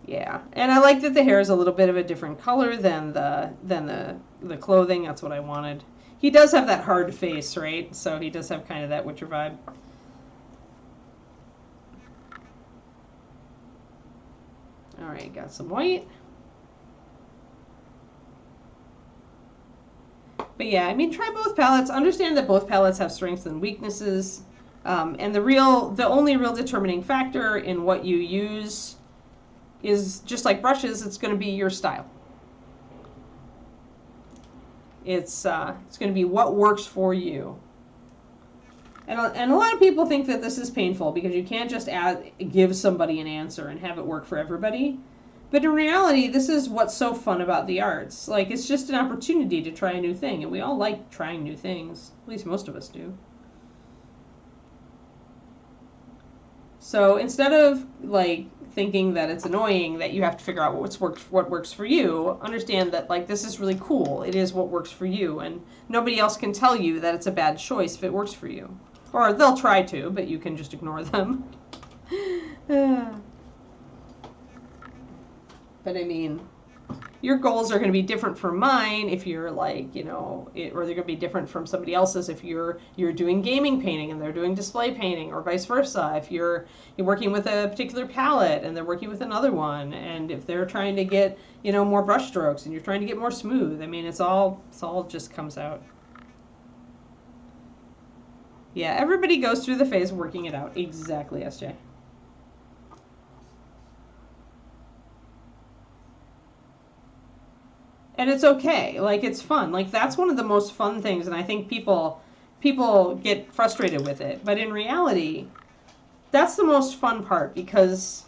Yeah, and I like that the hair is a little bit of a different color than the clothing. That's what I wanted. He does have that hard face, right? So he does have kind of that Witcher vibe. All right, got some white. But yeah, I mean, try both palettes. Understand that both palettes have strengths and weaknesses. And the only real determining factor in what you use is just like brushes, it's going to be your style. It's going to be what works for you. And a lot of people think that this is painful because you can't just give somebody an answer and have it work for everybody. But in reality, this is what's so fun about the arts. Like, it's just an opportunity to try a new thing, and we all like trying new things. At least most of us do. So instead of like thinking that it's annoying that you have to figure out what works for you, understand that like this is really cool. It is what works for you, and nobody else can tell you that it's a bad choice if it works for you. Or they'll try to, but you can just ignore them. But I mean, your goals are going to be different from mine if you're like, or they're going to be different from somebody else's if you're doing gaming painting and they're doing display painting, or vice versa. If you're working with a particular palette and they're working with another one, and if they're trying to get, more brush strokes and you're trying to get more smooth. I mean, it's all just comes out. Yeah, everybody goes through the phase of working it out. Exactly, SJ. And it's okay. Like, it's fun. Like, that's one of the most fun things, and I think people get frustrated with it. But in reality, that's the most fun part, because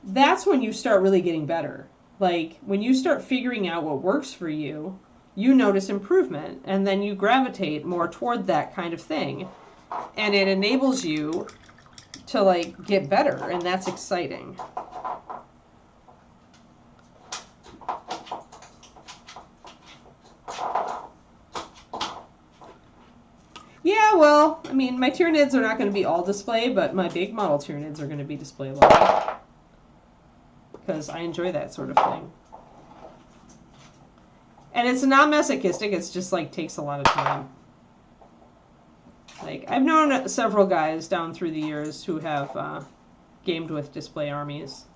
that's when you start really getting better. Like, when you start figuring out what works for you, you notice improvement, and then you gravitate more toward that kind of thing. And it enables you to, like, get better, and that's exciting. Yeah, well, I mean, my Tyranids are not going to be all display, but my big model Tyranids are going to be display level. Because I enjoy that sort of thing. And it's not masochistic, it's just, like, takes a lot of time. Like, I've known several guys down through the years who have gamed with display armies.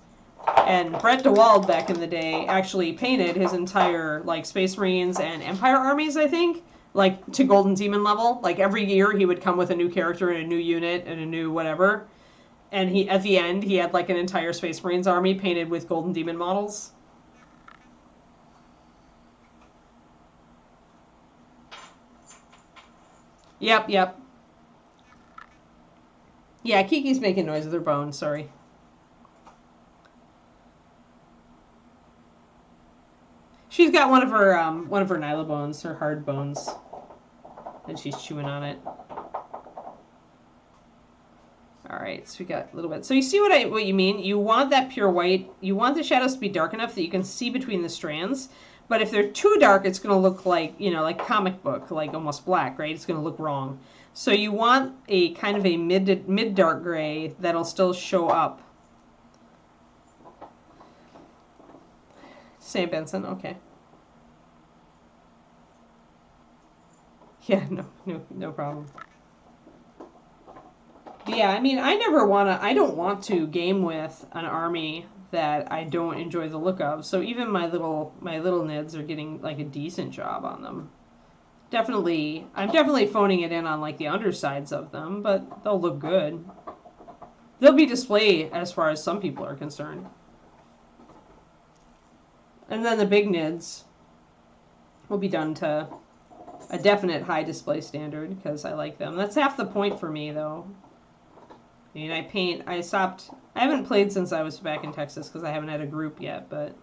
And Brett DeWald, back in the day, actually painted his entire, like, Space Marines and Empire armies, I think, like, to Golden Demon level. Like, every year he would come with a new character and a new unit and a new whatever. And at the end, he had, like, an entire Space Marines army painted with Golden Demon models. Yep. Yeah, Kiki's making noise with her bones, sorry. She's got one of her Nyla bones, her hard bones, and she's chewing on it. All right, so we got a little bit. So you see what you mean? You want that pure white. You want the shadows to be dark enough that you can see between the strands. But if they're too dark, it's going to look like, like comic book, like almost black, right? It's going to look wrong. So you want a kind of a mid-dark gray that'll still show up St. Benson, okay. Yeah, no problem. Yeah, I mean, I don't want to game with an army that I don't enjoy the look of. So even my little nids are getting like a decent job on them. I'm definitely phoning it in on like the undersides of them, but they'll look good. They'll be display as far as some people are concerned. And then the big nids will be done to a definite high display standard because I like them. That's half the point for me, though. I mean, I haven't played since I was back in Texas because I haven't had a group yet, but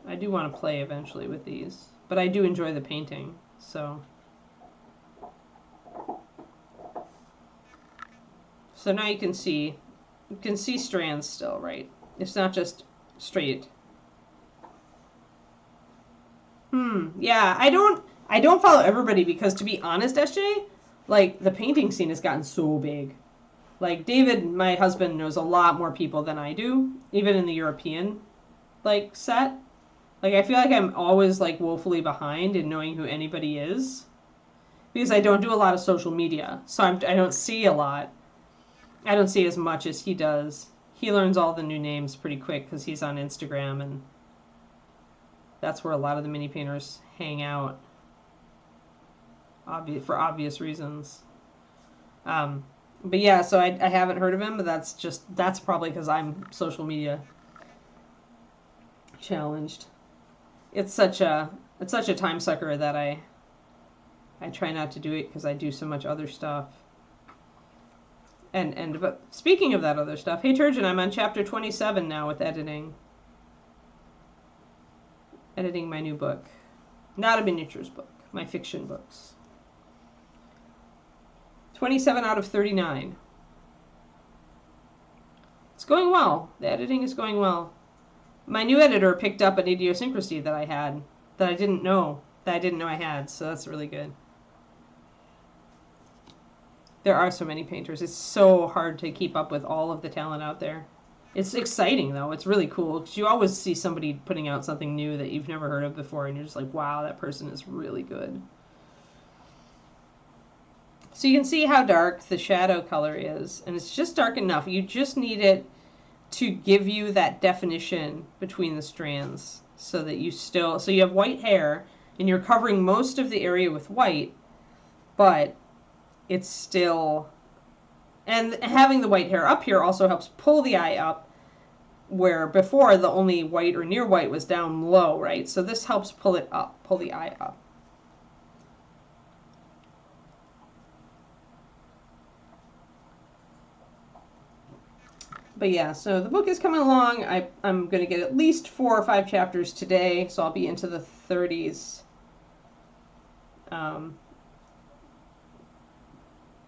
I do want to play eventually with these. But I do enjoy the painting, so. So now you can see strands still, right? It's not just straight. Yeah, I don't follow everybody because, to be honest, SJ, like, the painting scene has gotten so big. Like, David, my husband, knows a lot more people than I do, even in the European, like, set. Like, I feel like I'm always, like, woefully behind in knowing who anybody is. Because I don't do a lot of social media, so I don't see a lot. I don't see as much as he does. He learns all the new names pretty quick because he's on Instagram, and that's where a lot of the mini painters hang out. For obvious reasons. But yeah, so I haven't heard of him, but that's probably because I'm social media challenged. It's such a time sucker that I try not to do it because I do so much other stuff. But speaking of that other stuff, hey Turgeon, I'm on chapter 27 now with editing. Editing my new book. Not a miniatures book, my fiction books. 27 out of 39. It's going well. The editing is going well. My new editor picked up an idiosyncrasy that I had that I didn't know I had, so that's really good. There are so many painters. It's so hard to keep up with all of the talent out there. It's exciting, though. It's really cool because you always see somebody putting out something new that you've never heard of before, and you're just like, wow, that person is really good. So you can see how dark the shadow color is, and it's just dark enough. You just need it to give you that definition between the strands so that so you have white hair, and you're covering most of the area with white, but it's still, and having the white hair up here also helps pull the eye up, where before the only white or near white was down low, right? So this helps pull it up, pull the eye up. But yeah, so the book is coming along. I'm going to get at least 4 or 5 chapters today, so I'll be into the 30s.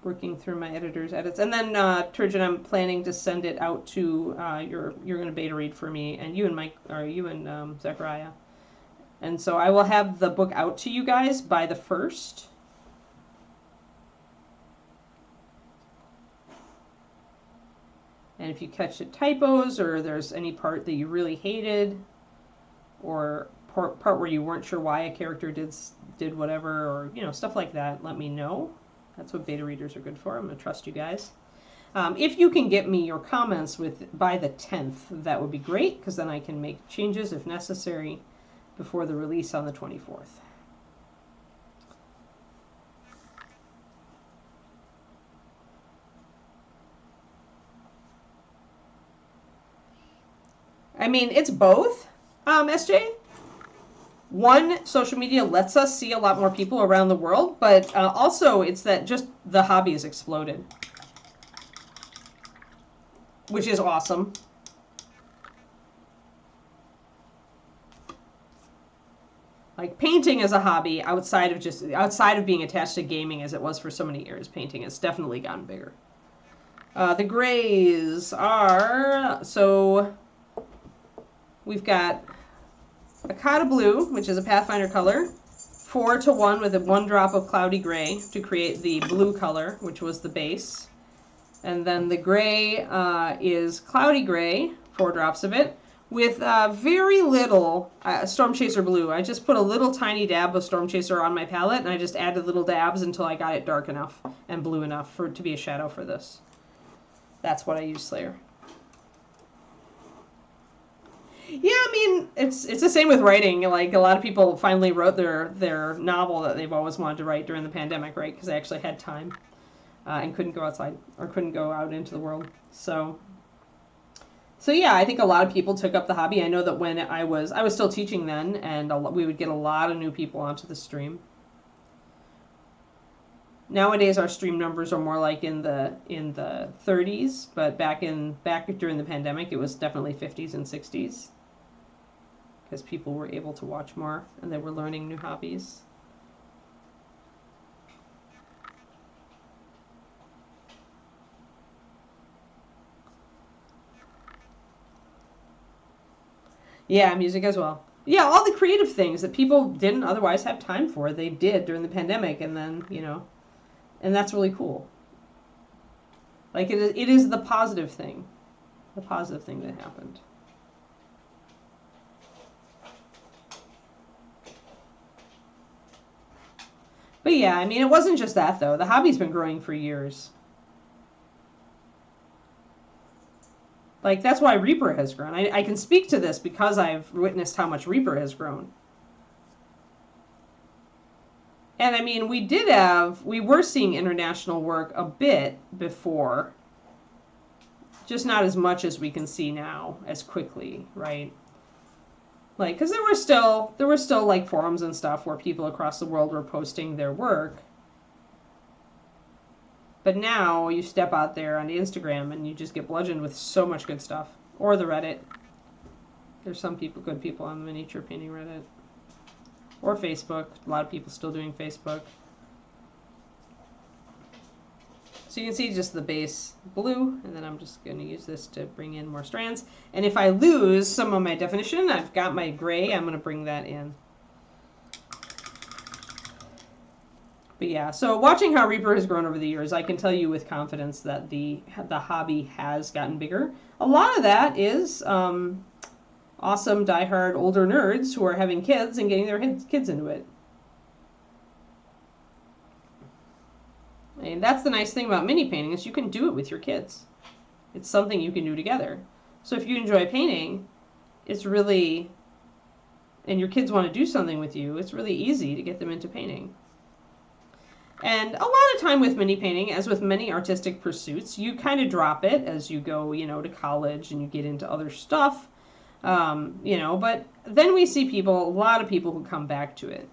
Working through my editor's edits. And then, Turgeon, I'm planning to send it out to, you're going to beta read for me, and you and Mike, or you and Zechariah. And so I will have the book out to you guys by the 1st. And if you catch the typos, or there's any part that you really hated, or part where you weren't sure why a character did whatever, or, you know, stuff like that, let me know. That's what beta readers are good for. I'm going to trust you guys. If you can get me your comments by the 10th, that would be great, because then I can make changes if necessary before the release on the 24th. I mean, it's both, SJ. One, social media lets us see a lot more people around the world, but also it's that just the hobby has exploded, which is awesome. Like, painting as a hobby, outside of being attached to gaming as it was for so many years, painting has definitely gotten bigger. The grays are, so we've got Akata Blue, which is a Pathfinder color, 4-to-1 with a 1 drop of Cloudy Gray to create the blue color, which was the base. And then the gray is Cloudy Gray, 4 drops of it, with very little Storm Chaser Blue. I just put a little tiny dab of Storm Chaser on my palette, and I just added little dabs until I got it dark enough and blue enough for it to be a shadow for this. That's what I use Slayer. Yeah, I mean, it's the same with writing. Like, a lot of people finally wrote their novel that they've always wanted to write during the pandemic, right? Because they actually had time and couldn't go outside or couldn't go out into the world. So yeah, I think a lot of people took up the hobby. I know that when I was still teaching then, and we would get a lot of new people onto the stream. Nowadays, our stream numbers are more like in the 30s, but back during the pandemic, it was definitely 50s and 60s because people were able to watch more and they were learning new hobbies. Yeah, music as well. Yeah, all the creative things that people didn't otherwise have time for, they did during the pandemic, and then, and that's really cool. Like, it is the positive thing that happened. But yeah, I mean, it wasn't just that, though. The hobby's been growing for years. Like, that's why Reaper has grown. I can speak to this because I've witnessed how much Reaper has grown. And I mean, we were seeing international work a bit before, just not as much as we can see now as quickly, right? Like, because there were still like forums and stuff where people across the world were posting their work. But now you step out there on Instagram and you just get bludgeoned with so much good stuff. Or the Reddit. There's some good people on the miniature painting Reddit. Or Facebook. A lot of people still doing Facebook. So you can see just the base blue, and then I'm just going to use this to bring in more strands. And if I lose some of my definition, I've got my gray, I'm going to bring that in. But yeah, so watching how Reaper has grown over the years, I can tell you with confidence that the hobby has gotten bigger. A lot of that is awesome diehard older nerds who are having kids and getting their kids into it. And that's the nice thing about mini painting is you can do it with your kids. It's something you can do together. So if you enjoy painting, it's really, and your kids want to do something with you, it's really easy to get them into painting. And a lot of time with mini painting, as with many artistic pursuits, you kind of drop it as you go, to college and you get into other stuff, but then we see a lot of people who come back to it.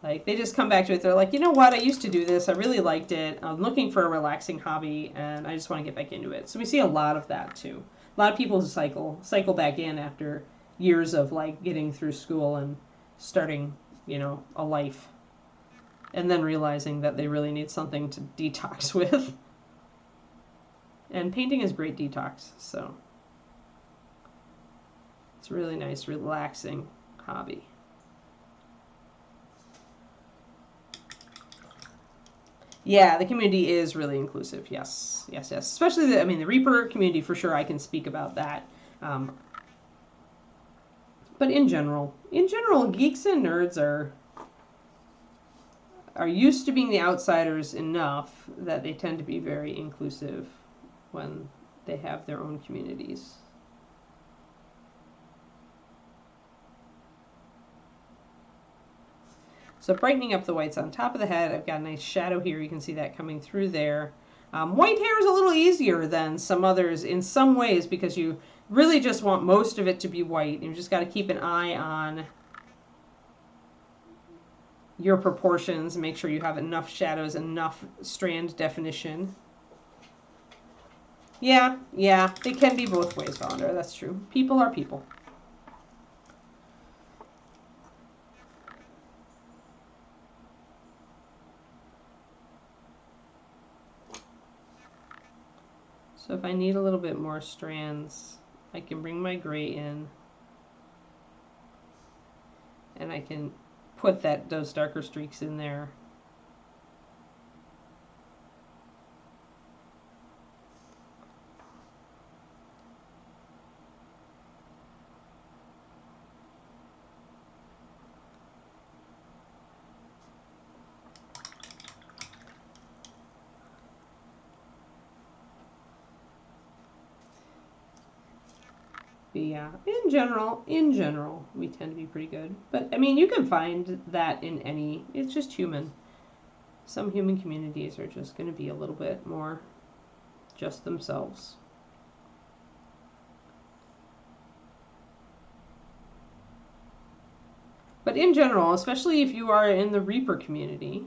Like, they just come back to it. They're like, you know what? I used to do this. I really liked it. I'm looking for a relaxing hobby, and I just want to get back into it. So we see a lot of that, too. A lot of people cycle back in after years of, like, getting through school and starting, a life. And then realizing that they really need something to detox with. And painting is great detox, so it's a really nice, relaxing hobby. Yeah, the community is really inclusive. Yes. Especially the Reaper community for sure. I can speak about that. But in general, geeks and nerds are used to being the outsiders enough that they tend to be very inclusive when they have their own communities. So brightening up the whites on top of the head, I've got a nice shadow here. You can see that coming through there. White hair is a little easier than some others in some ways because you really just want most of it to be white. You just got to keep an eye on your proportions, make sure you have enough shadows, enough strand definition. Yeah, they can be both ways, Mellonir. That's true. People are people. So if I need a little bit more strands, I can bring my gray in, and I can put those darker streaks in there. But yeah, in general, we tend to be pretty good. But I mean, you can find that in any, it's just human. Some human communities are just going to be a little bit more just themselves. But in general, especially if you are in the Reaper community,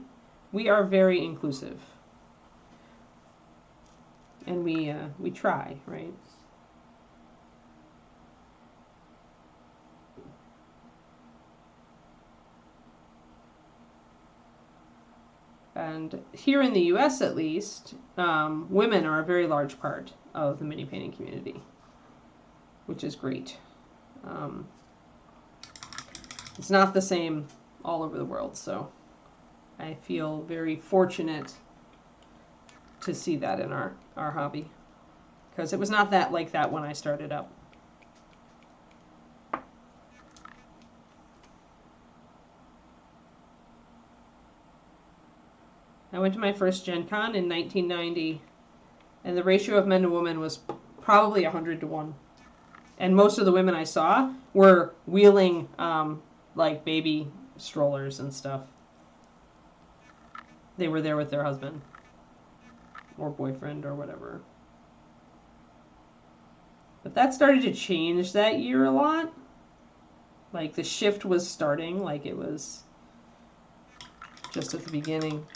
we are very inclusive. And we try, right? And here in the US, at least, women are a very large part of the mini painting community, which is great. It's not the same all over the world, so I feel very fortunate to see that in our hobby, because it was not that like that when I started up. I went to my first Gen Con in 1990, and the ratio of men to women was probably 100 to 1. And most of the women I saw were wheeling like baby strollers and stuff. They were there with their husband or boyfriend or whatever. But that started to change that year a lot. Like the shift was starting, like it was just at the beginning.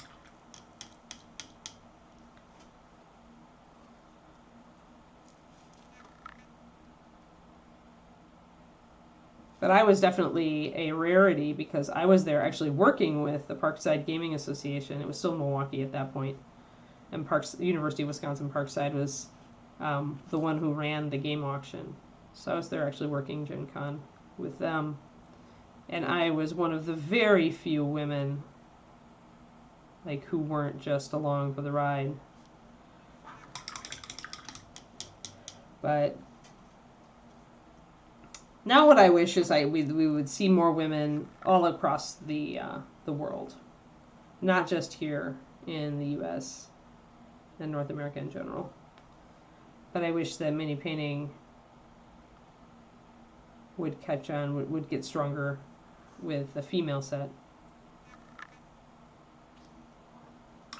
But I was definitely a rarity because I was there actually working with the Parkside Gaming Association. It was still Milwaukee at that point. And University of Wisconsin Parkside was the one who ran the game auction. So I was there actually working Gen Con with them. And I was one of the very few women like who weren't just along for the ride. But now what I wish is we would see more women all across the world, not just here in the U.S. and North America in general. But I wish that mini painting would catch on, would get stronger with the female set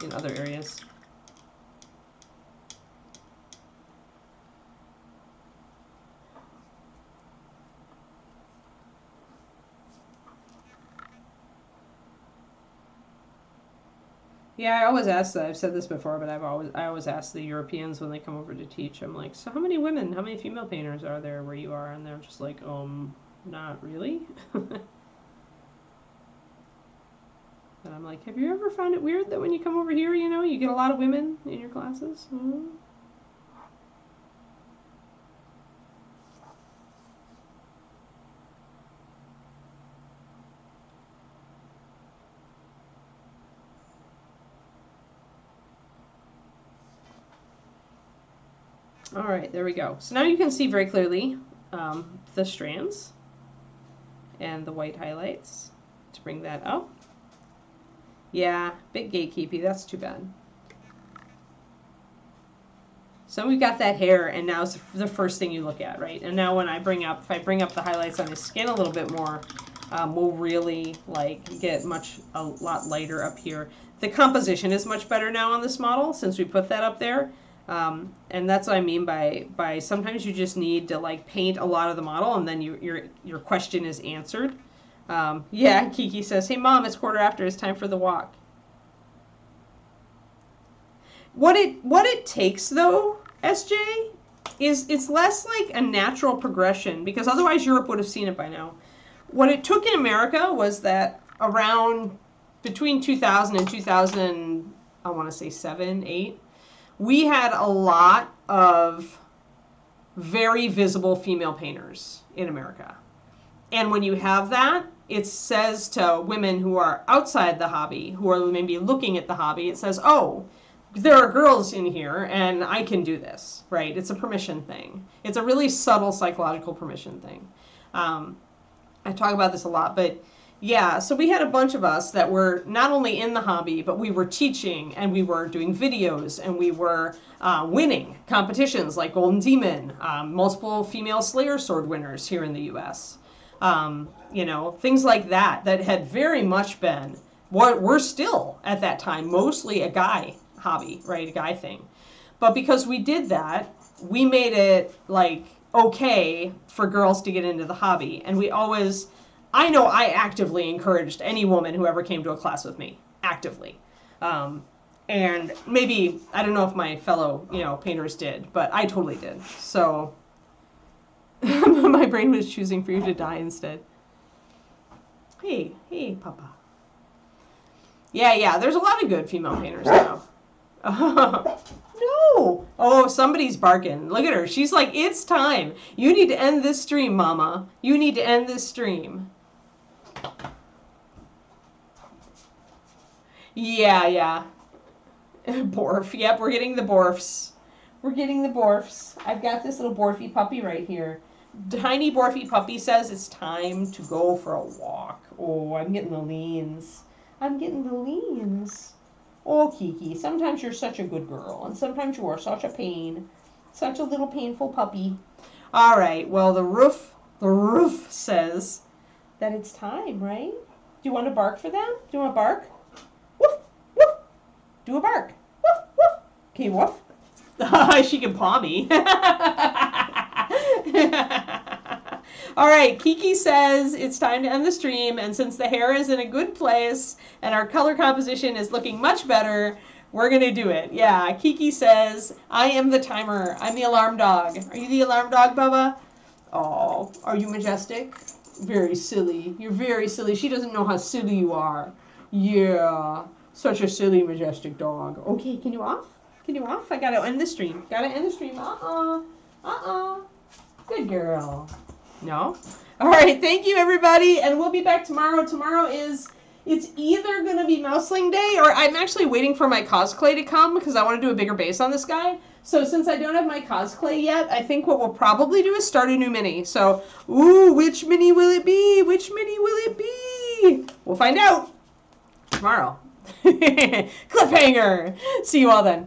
in other areas. Yeah, I always ask that. I've said this before, but I always ask the Europeans when they come over to teach. I'm like, so how many female painters are there where you are? And they're just like, not really. And I'm like, have you ever found it weird that when you come over here, you get a lot of women in your classes? All right, there we go. So now you can see very clearly the strands and the white highlights. To bring that up. Yeah, bit gatekeepy. That's too bad. So we've got that hair, and now it's the first thing you look at, right? And now when if I bring up the highlights on his skin a little bit more, we'll really get a lot lighter up here. The composition is much better now on this model since we put that up there. And that's what I mean by sometimes you just need to paint a lot of the model, and then your question is answered. Yeah, Kiki says, "Hey Mom, it's 1:15. It's time for the walk." What it takes though, SJ, is it's less like a natural progression, because otherwise Europe would have seen it by now. What it took in America was that around between 2000 and 2000, I want to say 7, 8, we had a lot of very visible female painters in America. And when you have that, it says to women who are outside the hobby, who are maybe looking at the hobby, it says, oh, there are girls in here and I can do this, right? It's a permission thing. It's a really subtle psychological permission thing. I talk about this a lot, but Yeah, so we had a bunch of us that were not only in the hobby, but we were teaching and we were doing videos and we were winning competitions like Golden Demon, multiple female Slayer Sword winners here in the U.S. You know, things like that that had very much been what we're still at that time mostly a guy hobby, right? A guy thing. But because we did that, we made it like okay for girls to get into the hobby, and we always. I know I actively encouraged any woman who ever came to a class with me, actively. And maybe, I don't know if my fellow, you know, painters did, but I totally did. So, my brain was choosing for you to die instead. Hey, Papa. Yeah, there's a lot of good female painters now. No! Oh, somebody's barking. Look at her. She's like, it's time. You need to end this stream, Mama. You need to end this stream. Yeah. Borf. Yep, we're getting the Borfs. We're getting the Borfs. I've got this little Borfy puppy right here. Tiny Borfy puppy says it's time to go for a walk. Oh, I'm getting the leans. I'm getting the leans. Oh, Kiki, sometimes you're such a good girl, and sometimes you are such a pain. Such a little painful puppy. All right, well, the roof says that it's time, right? Do you want to bark for them? Do you want to bark? Woof, woof. Do a bark. Woof, woof. Okay, woof. She can paw me. All right, Kiki says it's time to end the stream, and since the hair is in a good place and our color composition is looking much better, we're going to do it. Yeah, Kiki says, I am the timer. I'm the alarm dog. Are you the alarm dog, Bubba? Oh, are you majestic? Very silly. You're very silly. She doesn't know how silly you are. Yeah, such a silly, majestic dog. Okay, can you off? Can you off? I got to end the stream. Got to end the stream. Good girl. No? All right, thank you, everybody, and we'll be back tomorrow. Tomorrow it's either going to be Mouseling Day, or I'm actually waiting for my cosplay to come because I want to do a bigger base on this guy. So since I don't have my cosplay yet, I think what we'll probably do is start a new mini. So, ooh, which mini will it be? Which mini will it be? We'll find out tomorrow. Cliffhanger. See you all then.